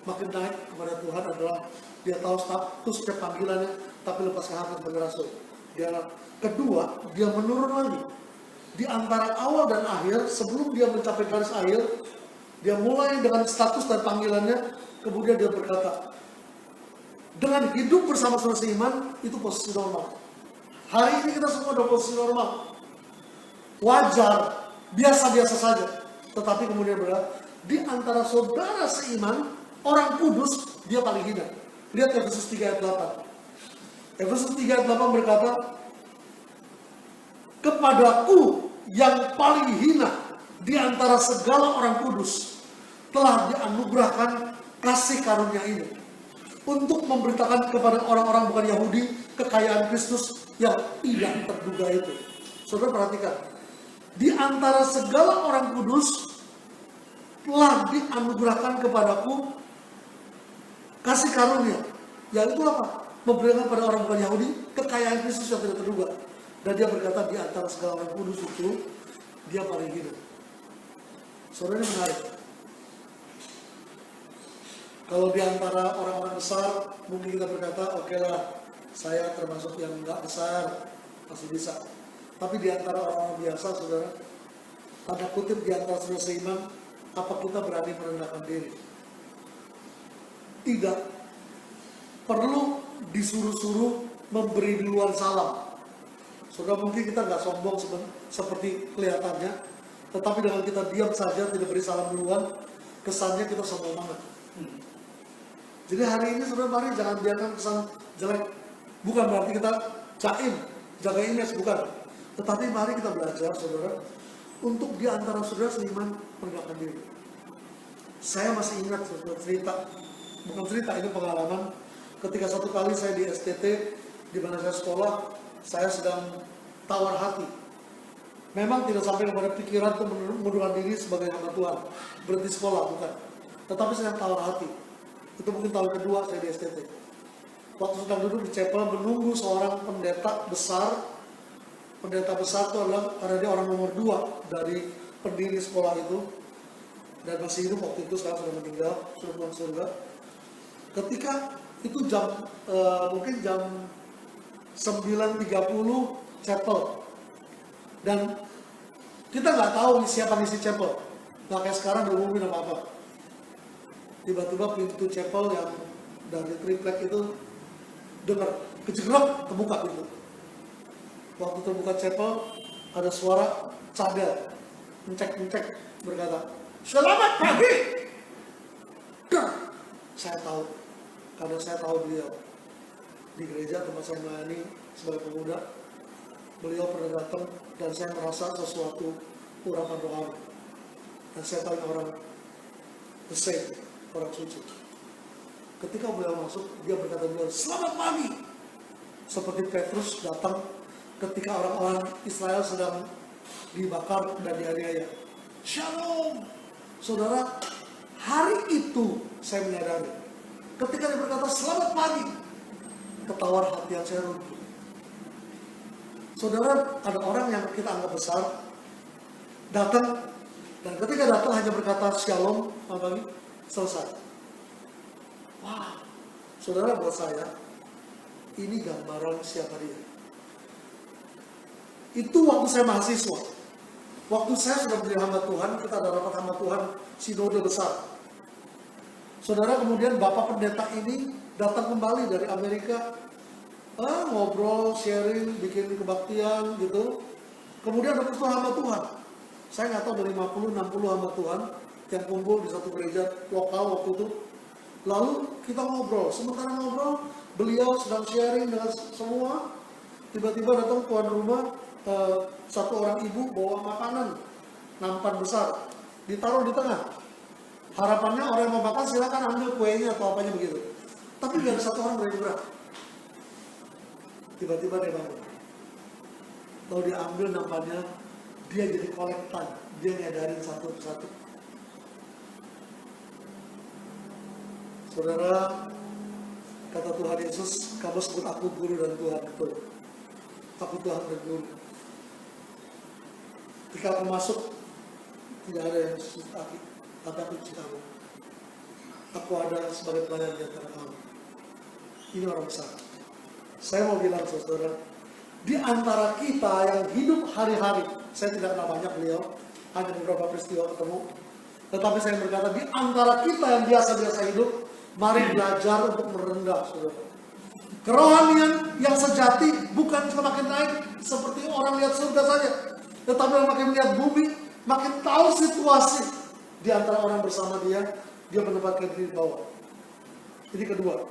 makin naik kepada Tuhan adalah dia tahu status panggilannya, tapi lepas kehadiran sebagai rasul. Kedua, dia menurun lagi. Di antara awal dan akhir, sebelum dia mencapai garis akhir, dia mulai dengan status dan panggilannya, kemudian dia berkata, dengan hidup bersama saudara seiman, itu posisi normal. Hari ini kita semua ada posisi normal. Wajar, biasa-biasa saja. Tetapi kemudian berkata, di antara saudara seiman, orang kudus, dia paling hina. Lihat Efesus 3 ayat 8. Efesus 3 ayat 8 berkata, kepadaku yang paling hina di antara segala orang kudus telah dianugerahkan kasih karunia ini untuk memberitakan kepada orang-orang bukan Yahudi kekayaan Kristus yang tidak terduga itu. Saudara perhatikan, di antara segala orang kudus telah dianugerahkan kepadaku kasih karunia, yaitu apa? Memberikan kepada orang bukan Yahudi kekayaan Kristus yang tidak terduga. Dan dia berkata di antara segala orang kudus itu dia paling hina. Saudara, ini menarik. Kalau di antara orang-orang besar mungkin kita berkata, oke lah, saya termasuk yang enggak besar, masih bisa. Tapi di antara orang-orang biasa, saudara, tanda kutip di antara saudara seiman, apa kita berani merendahkan diri? Tidak perlu disuruh-suruh memberi duluan salam. Saudara, mungkin kita nggak sombong seperti kelihatannya, tetapi dengan kita diam saja, tidak beri salam duluan, kesannya kita sombong banget. Jadi hari ini saudara, mari jangan biarkan kesan jelek. Bukan berarti kita jaim, jaga image, bukan. Tetapi mari kita belajar, saudara, untuk di antara saudara seiman merendahkan diri. Saya masih ingat saudara bukan cerita, ini pengalaman. Ketika satu kali saya di STT, di mana saya sekolah, saya sedang tawar hati. Memang tidak sampai kepada pikiran untuk mengundurkan diri sebagai hamba Tuhan, berhenti sekolah, bukan. Tetapi saya tawar hati. Itu mungkin tahun kedua saya di STT. Waktu sedang duduk di chapel menunggu seorang pendeta besar. Pendeta besar itu adalah karena dia orang nomor 2 dari pendiri sekolah itu, dan masih hidup waktu itu, sekarang sudah meninggal, sudah pulang surga. Ketika itu mungkin jam 9.30 chapel, dan kita nggak tahu siapa ngisi chapel, nggak kayak sekarang diumumin apa-apa. Tiba-tiba pintu chapel yang dari triplek itu dengar kejegrok, terbuka pintu. Waktu terbuka chapel, ada suara cadel mencek berkata, "Selamat pagi." Saya tahu, karena saya tahu beliau di gereja tempat saya melayani sebagai pemuda. Beliau pernah datang dan saya merasa sesuatu urapan rohani. Dan saya tahu orang the same, orang suci. Ketika beliau masuk, dia berkata, "Selamat pagi." Seperti Petrus datang ketika orang-orang Israel sedang dibakar dan dianiaya. Shalom. Saudara, hari itu saya menyadari, ketika dia berkata selamat pagi, ketawar hati yang saya runtuh. Saudara, ada orang yang kita anggap besar datang, dan ketika datang hanya berkata shalom, selamat pagi, selesai. Wah, saudara, buat saya ini gambaran siapa dia. Itu waktu saya mahasiswa. Waktu saya sudah menjadi hamba Tuhan, kita ada rapat hamba Tuhan sinode besar. Saudara, kemudian Bapak Pendeta ini datang kembali dari Amerika, ngobrol, sharing, bikin kebaktian gitu. Kemudian ada persatuan hamba Tuhan. Saya nggak tahu dari 50-60 hamba Tuhan yang kumpul di satu gereja lokal waktu itu. Lalu kita ngobrol. Sementara ngobrol, beliau sedang sharing dengan semua. Tiba-tiba datang tuan rumah, satu orang ibu bawa makanan, nampan besar, ditaruh di tengah. Harapannya orang yang mau makan silakan ambil kuenya atau apanya begitu. Tapi nggak ada satu orang berani gerak. Tiba-tiba dia bangun. Lalu dia ambil nampannya, dia jadi kolektan, dia ngadarin satu persatu. Saudara, kata Tuhan Yesus, kamu sebut aku guru dan Tuhan, betul. Aku Tuhan dan guru. Ketika aku masuk, tidak ada yang sebut aku, tapi aku cinta kamu. Aku ada sebagai pelayan di antara kamu. Ini orang besar. Saya mau bilang saudara, di antara kita yang hidup hari-hari, saya tidak kenal banyak beliau, hanya beberapa peristiwa ketemu. Tetapi saya berkata, di antara kita yang biasa-biasa hidup, mari belajar untuk merendah, saudara. Kerohanian yang sejati bukan semakin naik seperti orang lihat surga saja, tetapi orang makin lihat bumi, makin tahu situasi di antara orang bersama dia menempatkan diri di bawah. Ini kedua.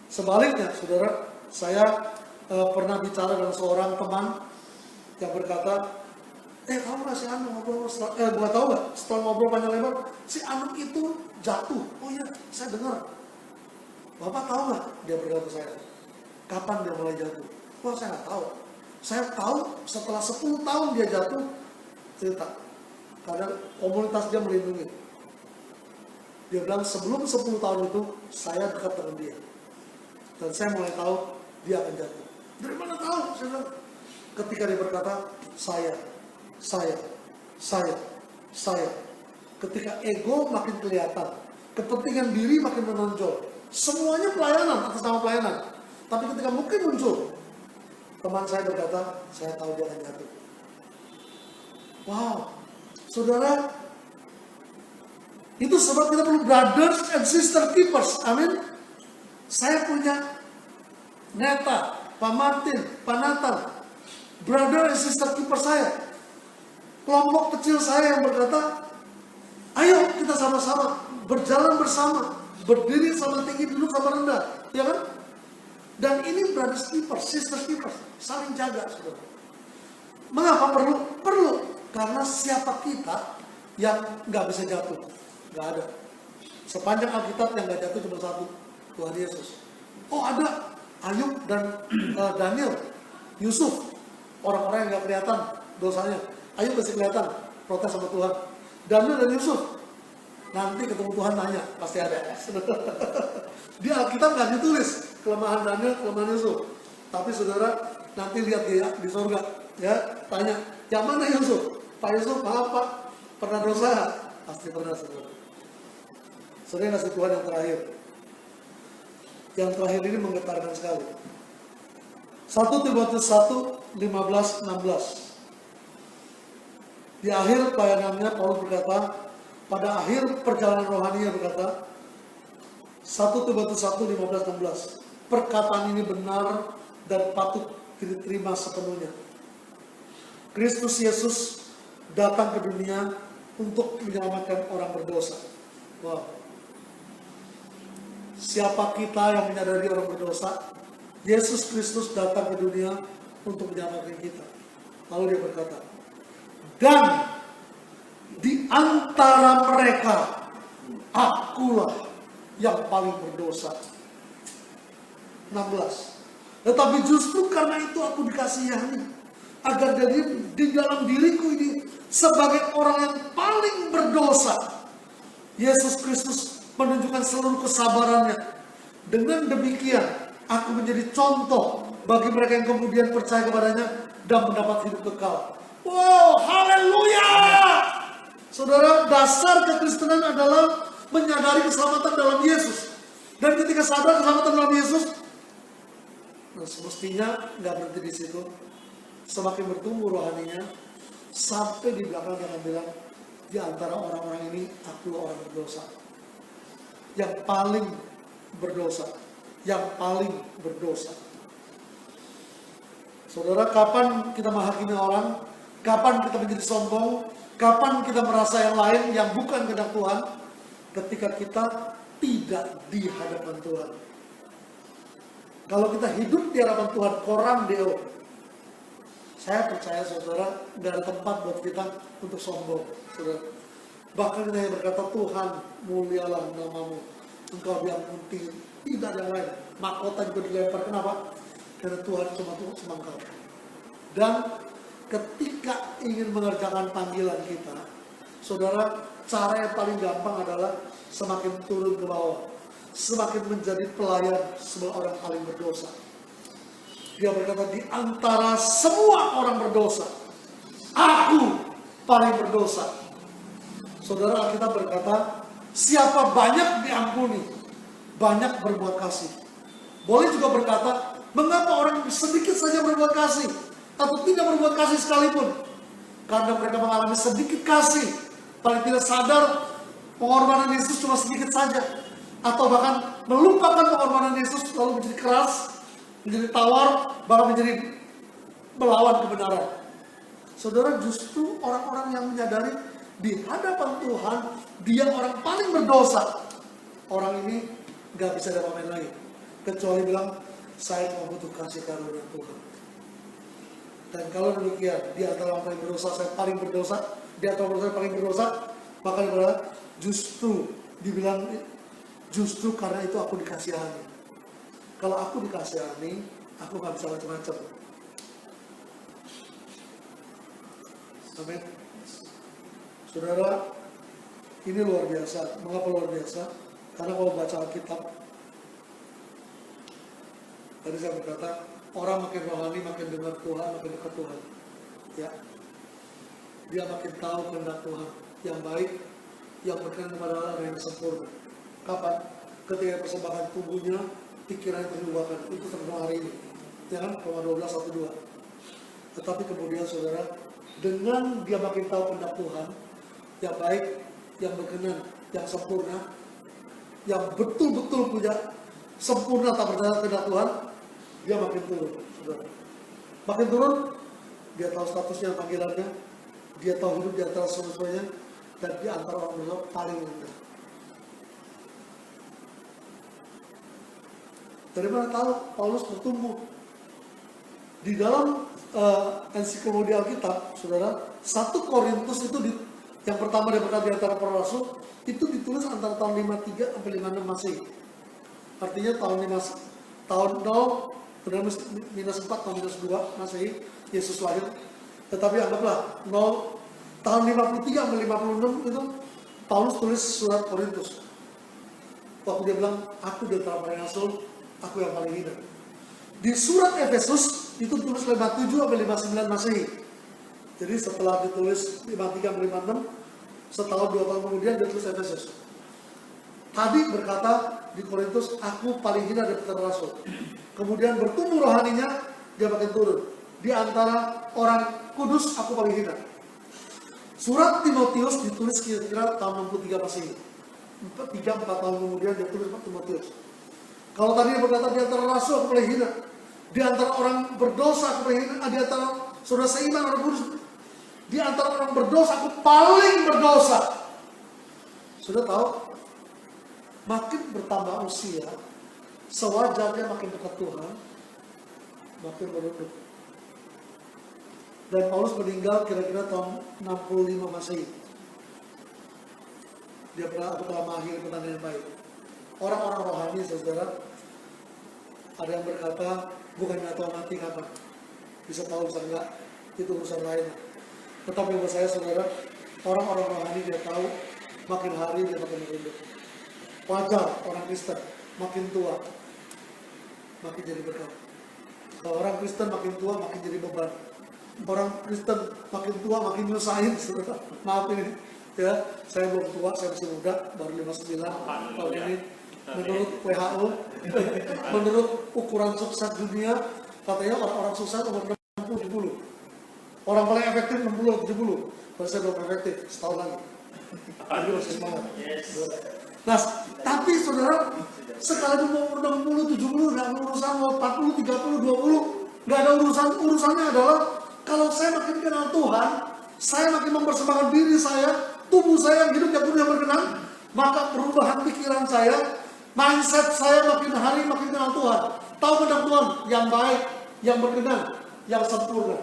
Sebaliknya, saudara, saya pernah bicara dengan seorang teman yang berkata, kamu nggak si Anu ngobrol gua tahu nggak? Setelah ngobrol panjang lebar, si Anu itu jatuh. Oh iya, saya dengar. Bapak tahu nggak? Dia berkata ke saya, kapan dia mulai jatuh? Wah, saya nggak tahu. Saya tahu setelah 10 tahun dia jatuh, cerita. Karena komunitas dia melindungi. Dia bilang sebelum 10 tahun itu, saya dekat dengan dia. Dan saya mulai tahu dia akan jatuh. Dari mana tahu? Saya bilang, ketika dia berkata, saya. Ketika ego makin kelihatan, kepentingan diri makin menonjol. Semuanya pelayanan, atas nama pelayanan. Tapi ketika mungkin muncul, teman saya berkata, saya tahu dia akan jatuh. Wow, saudara, itu sebab kita perlu brothers and sister keepers. Amin. Saya punya Neta, Pak Martin, Pak Nathan, brother and sister keeper saya. Kelompok kecil saya yang berkata, ayo kita sama-sama berjalan bersama, berdiri sama tinggi, duduk sama rendah, ya kan? Dan ini brothers keepers, sisters keepers, saling jaga, saudara. Mengapa perlu? Perlu karena siapa kita yang nggak bisa jatuh? Nggak ada. Sepanjang Alkitab yang nggak jatuh cuma satu, Tuhan Yesus. Oh ada Ayub dan Daniel, Yusuf, orang-orang yang nggak kelihatan dosanya. Ayub masih kelihatan protes sama Tuhan. Daniel dan Yusuf, nanti ketemu Tuhan nanya, pasti ada. Di Alkitab nggak ditulis kelemahan Daniel, kelemahan Yusuf. Tapi saudara nanti lihat dia di surga, ya tanya, yang mana Yusuf? Pak Yusuf, maaf Pak, pernah dosa? Pasti pernah, saudara. Saudara kasih Tuhan yang terakhir. Yang terakhir ini menggetarkan sekali. 1 Timotius 1, 15-16. Di akhir pelayanannya Paulus berkata, pada akhir perjalanan rohaninya berkata, 1 Timotius 1, 15-16. Perkataan ini benar dan patut diterima sepenuhnya. Kristus Yesus datang ke dunia untuk menyelamatkan orang berdosa. Wow. Siapa kita yang menyadari orang berdosa? Yesus Kristus datang ke dunia untuk menyelamatkan kita. Lalu dia berkata, dan di antara mereka akulah yang paling berdosa. 16. Tetapi justru karena itu aku dikasihani, agar di dalam diriku ini sebagai orang yang paling berdosa, Yesus Kristus menunjukkan seluruh kesabarannya. Dengan demikian, aku menjadi contoh bagi mereka yang kemudian percaya kepadanya dan mendapat hidup kekal. Wow, haleluya! Saudara, dasar kekristenan adalah menyadari keselamatan dalam Yesus. Dan ketika sadar keselamatan dalam Yesus, semestinya nggak berhenti di situ. Semakin bertumbuh rohaninya, sampai di belakang dia bilang, di antara orang-orang ini aku orang berdosa. Yang paling berdosa. Yang paling berdosa. Saudara, kapan kita menghakimi orang? Kapan kita menjadi sombong? Kapan kita merasa yang lain yang bukan kehendak Tuhan? Ketika kita tidak di hadapan Tuhan. Kalau kita hidup di hadapan Tuhan, korang deo. Saya percaya saudara, tidak ada tempat buat kita untuk sombong. Saudara. Bahkan kita yang berkata, Tuhan mulialah namamu. Engkau diampuni tinggi. Tidak ada yang lain. Mahkota juga dilempar. Kenapa? Karena Tuhan cuma Engkau. Dan ketika ingin mengerjakan panggilan kita, saudara, cara yang paling gampang adalah semakin turun ke bawah. Semakin menjadi pelayan sebagai orang paling berdosa. Dia berkata, di antara semua orang berdosa, aku paling berdosa. Saudara, kita berkata, siapa banyak diampuni, banyak berbuat kasih. Boleh juga berkata, mengapa orang sedikit saja berbuat kasih, atau tidak berbuat kasih sekalipun? Karena mereka mengalami sedikit kasih, paling tidak sadar pengorbanan Yesus cuma sedikit saja. Atau bahkan melupakan pengorbanan Yesus, lalu menjadi keras, menjadi tawar, bahkan menjadi melawan kebenaran. Saudara, justru orang-orang yang menyadari di hadapan Tuhan, dia orang paling berdosa. Orang ini gak bisa diapain lagi, kecuali bilang, saya mau butuh kasih karunia Tuhan. Dan kalau demikian, di antara orang paling berdosa, saya paling berdosa, di antara orang paling berdosa, maka justru dibilang, justru karena itu aku dikasihani. Kalau aku dikasihani, aku gak bisa macam-macam. Amin. Saudara, ini luar biasa. Mengapa luar biasa? Karena kalau baca Alkitab, tadi saya berkata, orang makin rohani, makin dengar Tuhan, makin dekat Tuhan. Ya, dia makin tahu kehendak Tuhan yang baik, yang berkenan kepada Allah yang sempurna. Kapan? Ketika persembahan tubuhnya, pikirannya terubahkan. Itu terkenal hari ini. Jangan Roma 12:1-2. Tetapi kemudian saudara, dengan dia makin tahu kehendak Tuhan, yang baik, yang berkenan, yang sempurna, yang betul-betul punya sempurna tak berdasar kehendak Tuhan, dia makin turun, saudara. Makin turun, dia tahu statusnya, panggilannya, dia tahu hidup di antara semuanya, dan di antara orang berdosa paling rendah. Dari mana tahu Paulus bertumbuh? Di dalam ensiklopedia Alkitab, saudara, 1 Korintus itu yang pertama dia berkata di antara para rasul, itu ditulis antara tahun 53 sampai 56 Masehi. Artinya tahun 0 minus 4 tahun minus 2 Masehi Yesus lahir. Tetapi anggaplah 0 tahun 53 sampai 56 itu Paulus tulis surat Korintus. Waktu dia bilang, aku di antara para rasul, aku yang paling hina. Di surat Efesus itu tulis 57 sampai 59 Masehi. Jadi setelah ditulis 53 sampai 56, setahun 2 tahun kemudian dia tulis Efesus. Tadi berkata di Korintus, aku paling hina dari para rasul. Kemudian bertumbuh rohaninya, dia makin turun. Di antara orang kudus, aku paling hina. Surat Timotius ditulis kira-kira tahun 63 Masehi. 3-4 tahun kemudian dia tulis Timotius. Kalau tadi dia berkata di antara rasul aku paling hina, di antara orang berdosa aku paling hina, di antara saudara seiman orang kudus, di antara orang berdosa aku paling berdosa. Sudah tahu, makin bertambah usia, sewajarnya makin dekat Tuhan, makin merunduk. Dan Paulus meninggal kira-kira tahun 65 Masehi. Dia telah mengakhiri pertandingan baik. Orang-orang rohani, saudara, ada yang berkata, bukannya tahu mati kapan, bisa tahu bisa enggak, itu urusan lain. Tetapi buat saya, saudara, orang-orang rohani dia tahu, makin hari dia makin merunduk. Wajar orang Kristen makin tua, makin jadi berkat. Kalau orang Kristen makin tua, makin jadi beban. Orang Kristen makin tua, makin nyusahin, saudara. Maaf ini, ya, saya belum tua, saya masih muda, baru 59 tahun ini. Menurut WHO, menurut ukuran sukses dunia, katanya orang-orang sukses umur 60-70. Orang paling efektif 60 atau 70. Kalau saya belum efektif, setahun lagi. Jadi masih semangat. Nah, tapi saudara, sekali mau 60, 70, nggak ada urusan, mau 40, 30, 20, nggak ada urusan. Urusannya adalah, kalau saya makin kenal Tuhan, saya makin mempersembahkan diri saya, tubuh saya yang hidup yang kudus yang berkenan, maka perubahan pikiran saya, mindset saya makin hari makin kenal Tuhan. Tahu tentang Tuhan yang baik, yang berkenan, yang sempurna.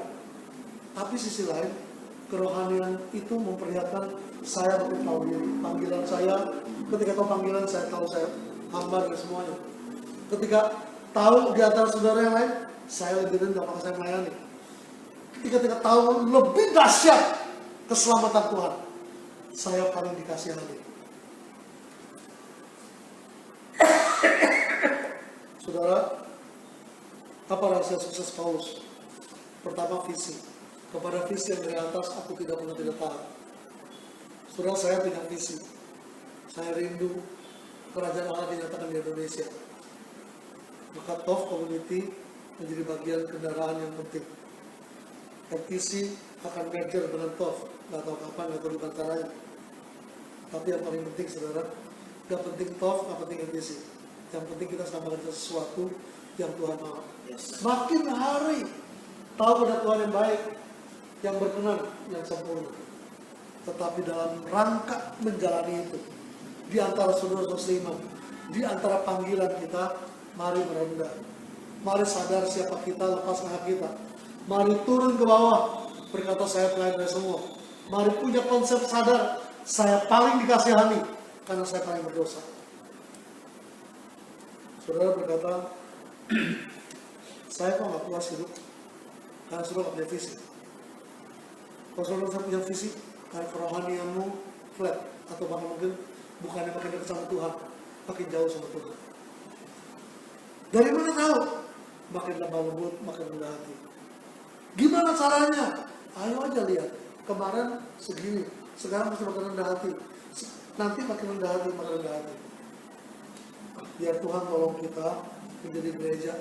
Tapi sisi lain, kerohanian itu memperlihatkan saya makin tahu diri. Panggilan saya, ketika tahu panggilan saya tahu saya hamba dari semuanya. Ketika tahu di antara saudara yang lain, saya lebih rendah maka saya melayani. Ketika tahu lebih dahsyat keselamatan Tuhan, saya paling dikasihani. Saudara, apa rahasia sukses Paulus? Pertama, visi. Kepada visi yang dari atas, aku tidak pernah tidak tahan. Saudara, saya punya visi. Saya rindu kerajaan Allah dinyatakan di Indonesia. Maka TOF Community menjadi bagian kendaraan yang penting. RTC akan merger dengan TOF. Gak tahu kapan, gak tahu di caranya. Tapi yang paling penting, saudara, gak penting TOF, gak penting RTC. Yang penting kita sedang melakukan sesuatu yang Tuhan mau. Makin hari tahu pada Tuhan yang baik, yang berkenan, yang sempurna. Tetapi dalam rangka menjalani itu, di antara saudara-saudara seiman, di antara panggilan kita, mari merendah. Mari sadar siapa kita, lepaskan hak kita. Mari turun ke bawah, berkata saya pelayan dari semua. Mari punya konsep sadar, saya paling dikasihani, karena saya paling berdosa. Saudara berkata, saya kok gak puas hidup, karena saudara gak punya visi. Kalau saudara punya visi, karena kerohanianmu flat, atau bahkan mungkin bukannya makin dekat sama Tuhan, makin jauh sama Tuhan. Dari mana tahu? Makin lemah lembut, makin rendah hati. Gimana caranya? Ayo aja lihat. Kemarin segini, sekarang masih makin rendah hati. Nanti makin rendah hati, makin rendah hati. Biar Tuhan tolong kita menjadi gereja,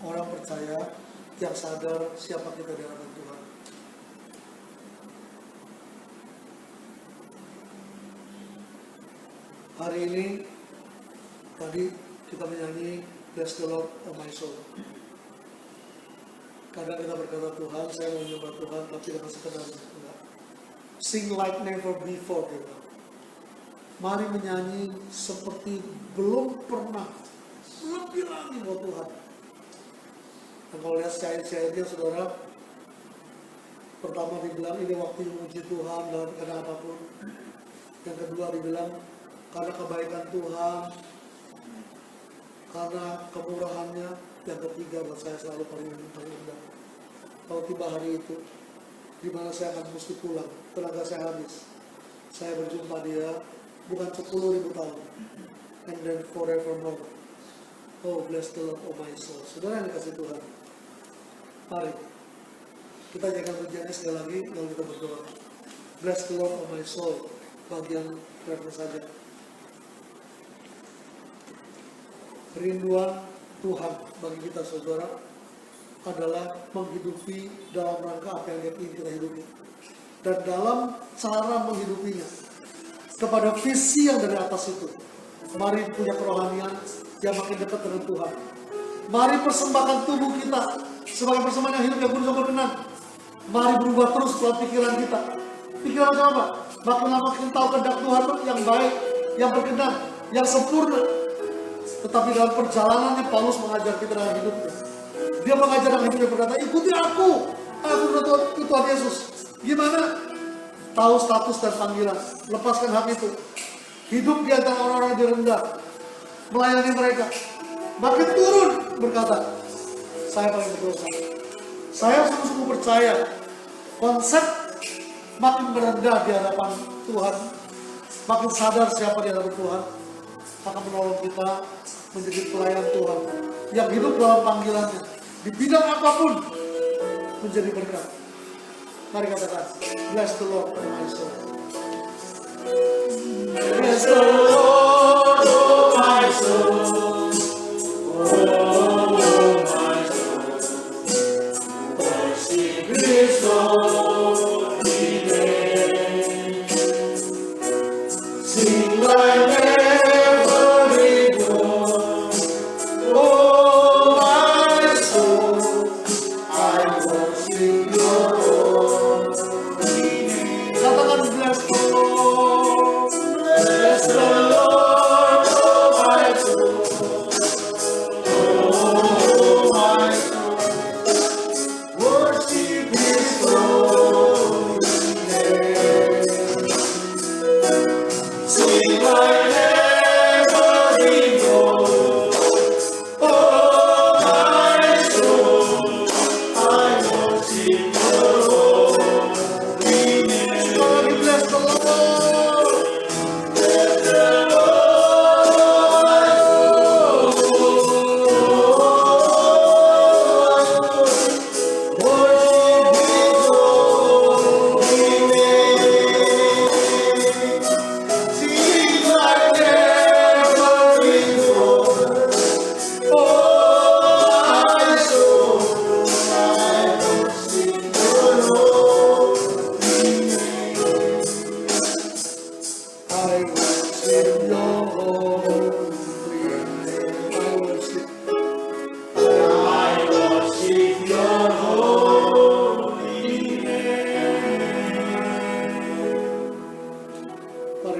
orang percaya yang sadar siapa kita di hadapan Tuhan. Hari ini, tadi kita menyanyi Bless the Lord of my soul. Kadang kita berkata Tuhan, saya mau menyembah Tuhan, tapi dengan sekedar enggak. Sing like never before, gitu. Mari menyanyi seperti belum pernah, lebih lagi buat Tuhan. Dan kalau lihat syair-syairnya, saudara, pertama dibilang ini waktu memuji Tuhan dan karena apapun. Yang kedua dibilang karena kebaikan Tuhan, karena kemurahannya. Yang ketiga buat saya selalu paling indah. Kalau tiba hari itu, di mana saya akan mesti pulang, tenaga saya habis. Saya berjumpa dia, bukan 10.000 tahun. And then forevermore. Oh, bless the Lord, oh my soul. Saudara yang dikasih Tuhan. Mari, kita jangan pujiannya sekali lagi, lalu kita berdoa. Bless the Lord, oh my soul. Bagian terakhir saja. Rinduan Tuhan bagi kita saudara adalah menghidupi dalam rangka apa yang dia ingin kita hidupi. Dan dalam cara menghidupinya, kepada visi yang dari atas itu, mari punya kerohanian yang makin dekat dengan Tuhan. Mari persembahkan tubuh kita sebagai persembahan yang hidup yang kudus dan berkenan. Mari berubah terus dalam pikiran kita. Pikiran apa? Makin lama makin tahu kehendak Tuhan yang baik, yang berkenan, yang sempurna. Tetapi dalam perjalanannya Paulus mengajar kita dalam hidupnya. Dia mengajar dalam hidupnya berkata, ikuti aku Tuhan Yesus. Gimana? Tahu status dan panggilan, lepaskan hak itu. Hidup di antara orang-orang yang rendah, melayani mereka. Makin turun berkata, saya paling berdosa. Saya sungguh-sungguh percaya konsep makin merendah di hadapan Tuhan, makin sadar siapa di hadapan Tuhan, akan menolong kita menjadi pelayan Tuhan yang hidup dalam panggilannya di bidang apapun menjadi berkat. Mari katakan, bless the Lord, oh my soul. Bless the Lord, oh my soul. Oh my soul. Worship His Lord.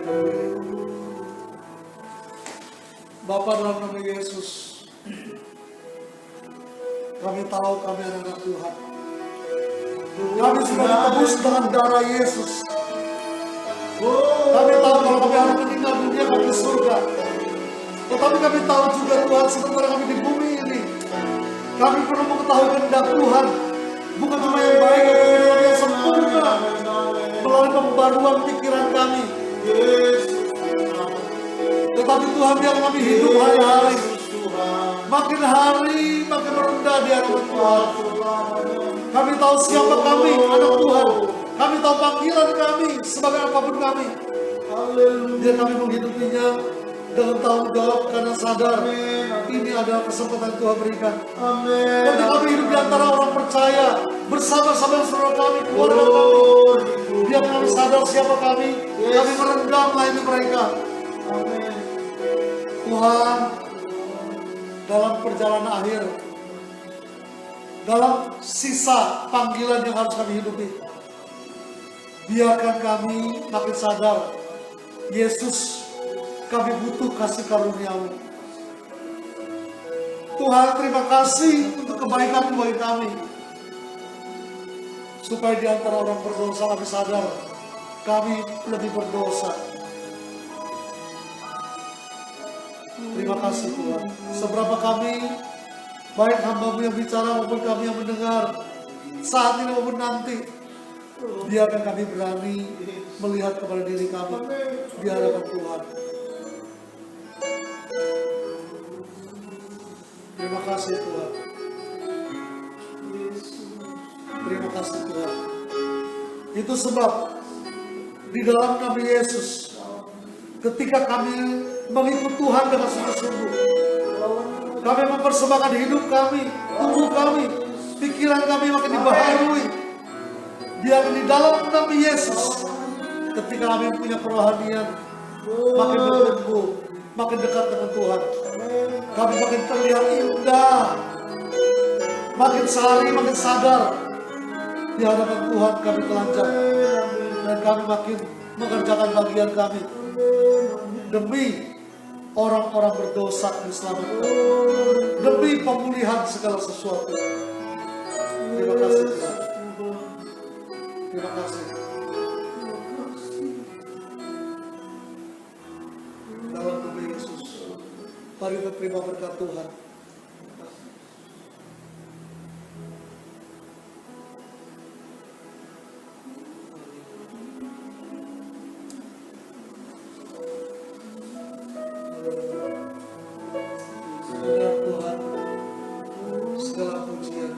bangkitkan diri. Bapa, dalam nama Yesus, kami tahu kami anak Tuhan. Kami sudah ditebus dengan darah Yesus. Kami tahu kalau kami akan meninggal dunia kami di surga. Tetapi kami tahu juga Tuhan, sementara kami di bumi ini, kami perlu mengetahui kehendak Tuhan. Bukan cuma yang baik, tapi yang sempurna. Melalui pembaruan pikiran kami. Tetapi Tuhan, biar kami hidup hari-hari. Makin hari, makin merendah di hadapan Tuhan. Kami tahu siapa kami, anak Tuhan. Kami tahu panggilan kami sebagai apapun kami. Biar kami menghidupinya dengan tanggung jawab karena sadar ini adalah kesempatan yang Tuhan berikan. Untuk kami hidup di antara orang percaya bersama-sama saudara kami, keluarga kami. Biar kami sadar siapa kami merendah melayani mereka. Tuhan, dalam perjalanan akhir, dalam sisa panggilan yang harus kami hidupi, biarkan kami makin sadar, Yesus, kami butuh kasih karunia-Mu. Tuhan, terima kasih untuk kebaikan bagi kami. Supaya di antara orang berdosa kami sadar, kami lebih berdosa. Terima kasih Tuhan. Seberapa kami, baik hamba-Mu yang bicara maupun kami yang mendengar, saat ini maupun nanti, biarkan kami berani melihat kepada diri kami di hadapan Tuhan. Terima kasih Tuhan. Terima kasih Tuhan. Itu sebab di dalam nama Yesus, ketika kami mengikut Tuhan dengan sungguh-sungguh, kami mempersembahkan hidup kami, tubuh kami, pikiran kami makin dibaharui. Biar di dalam nama Yesus, ketika kami punya kerohanian, makin bertumbuh, makin dekat dengan Tuhan. Kami makin terlihat indah, makin sehari makin sadar di hadapan Tuhan kami telanjang, dan kami makin mengerjakan bagian kami demi orang-orang berdosa diselamatkan, demi pemulihan segala sesuatu. Terima kasih Tuhan. Terima kasih. Dalam nama Yesus, mari kita terima berkat Tuhan. Benar Tuhan, segala pujian.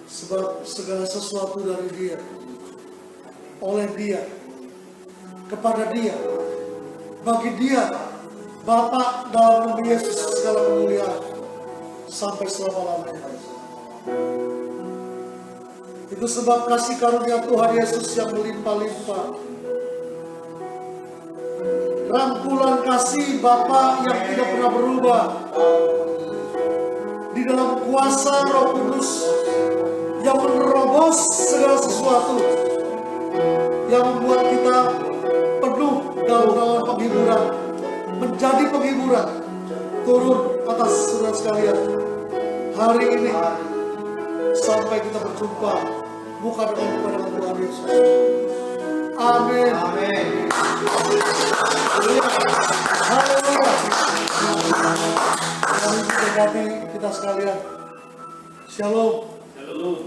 Sebab segala sesuatu dari Dia, oleh Dia, kepada Dia, bagi Dia, Bapa dalam nama Yesus segala kemuliaan, sampai selama-lamanya. Itu sebab kasih karunia Tuhan Yesus yang melimpah-limpah, rangkulan kasih Bapa yang tidak pernah berubah, di dalam kuasa Roh Kudus yang menerobos segala sesuatu, yang membuat kita penuh daun-daun penghiburan, menjadi penghiburan, turun atas saudara sekalian hari ini sampai kita berjumpa muka dengan muka dengan Tuhan Yesus. Amin. Amin. Haleluya. Tuhan memberkati kita sekalian. Shalom. Shalom.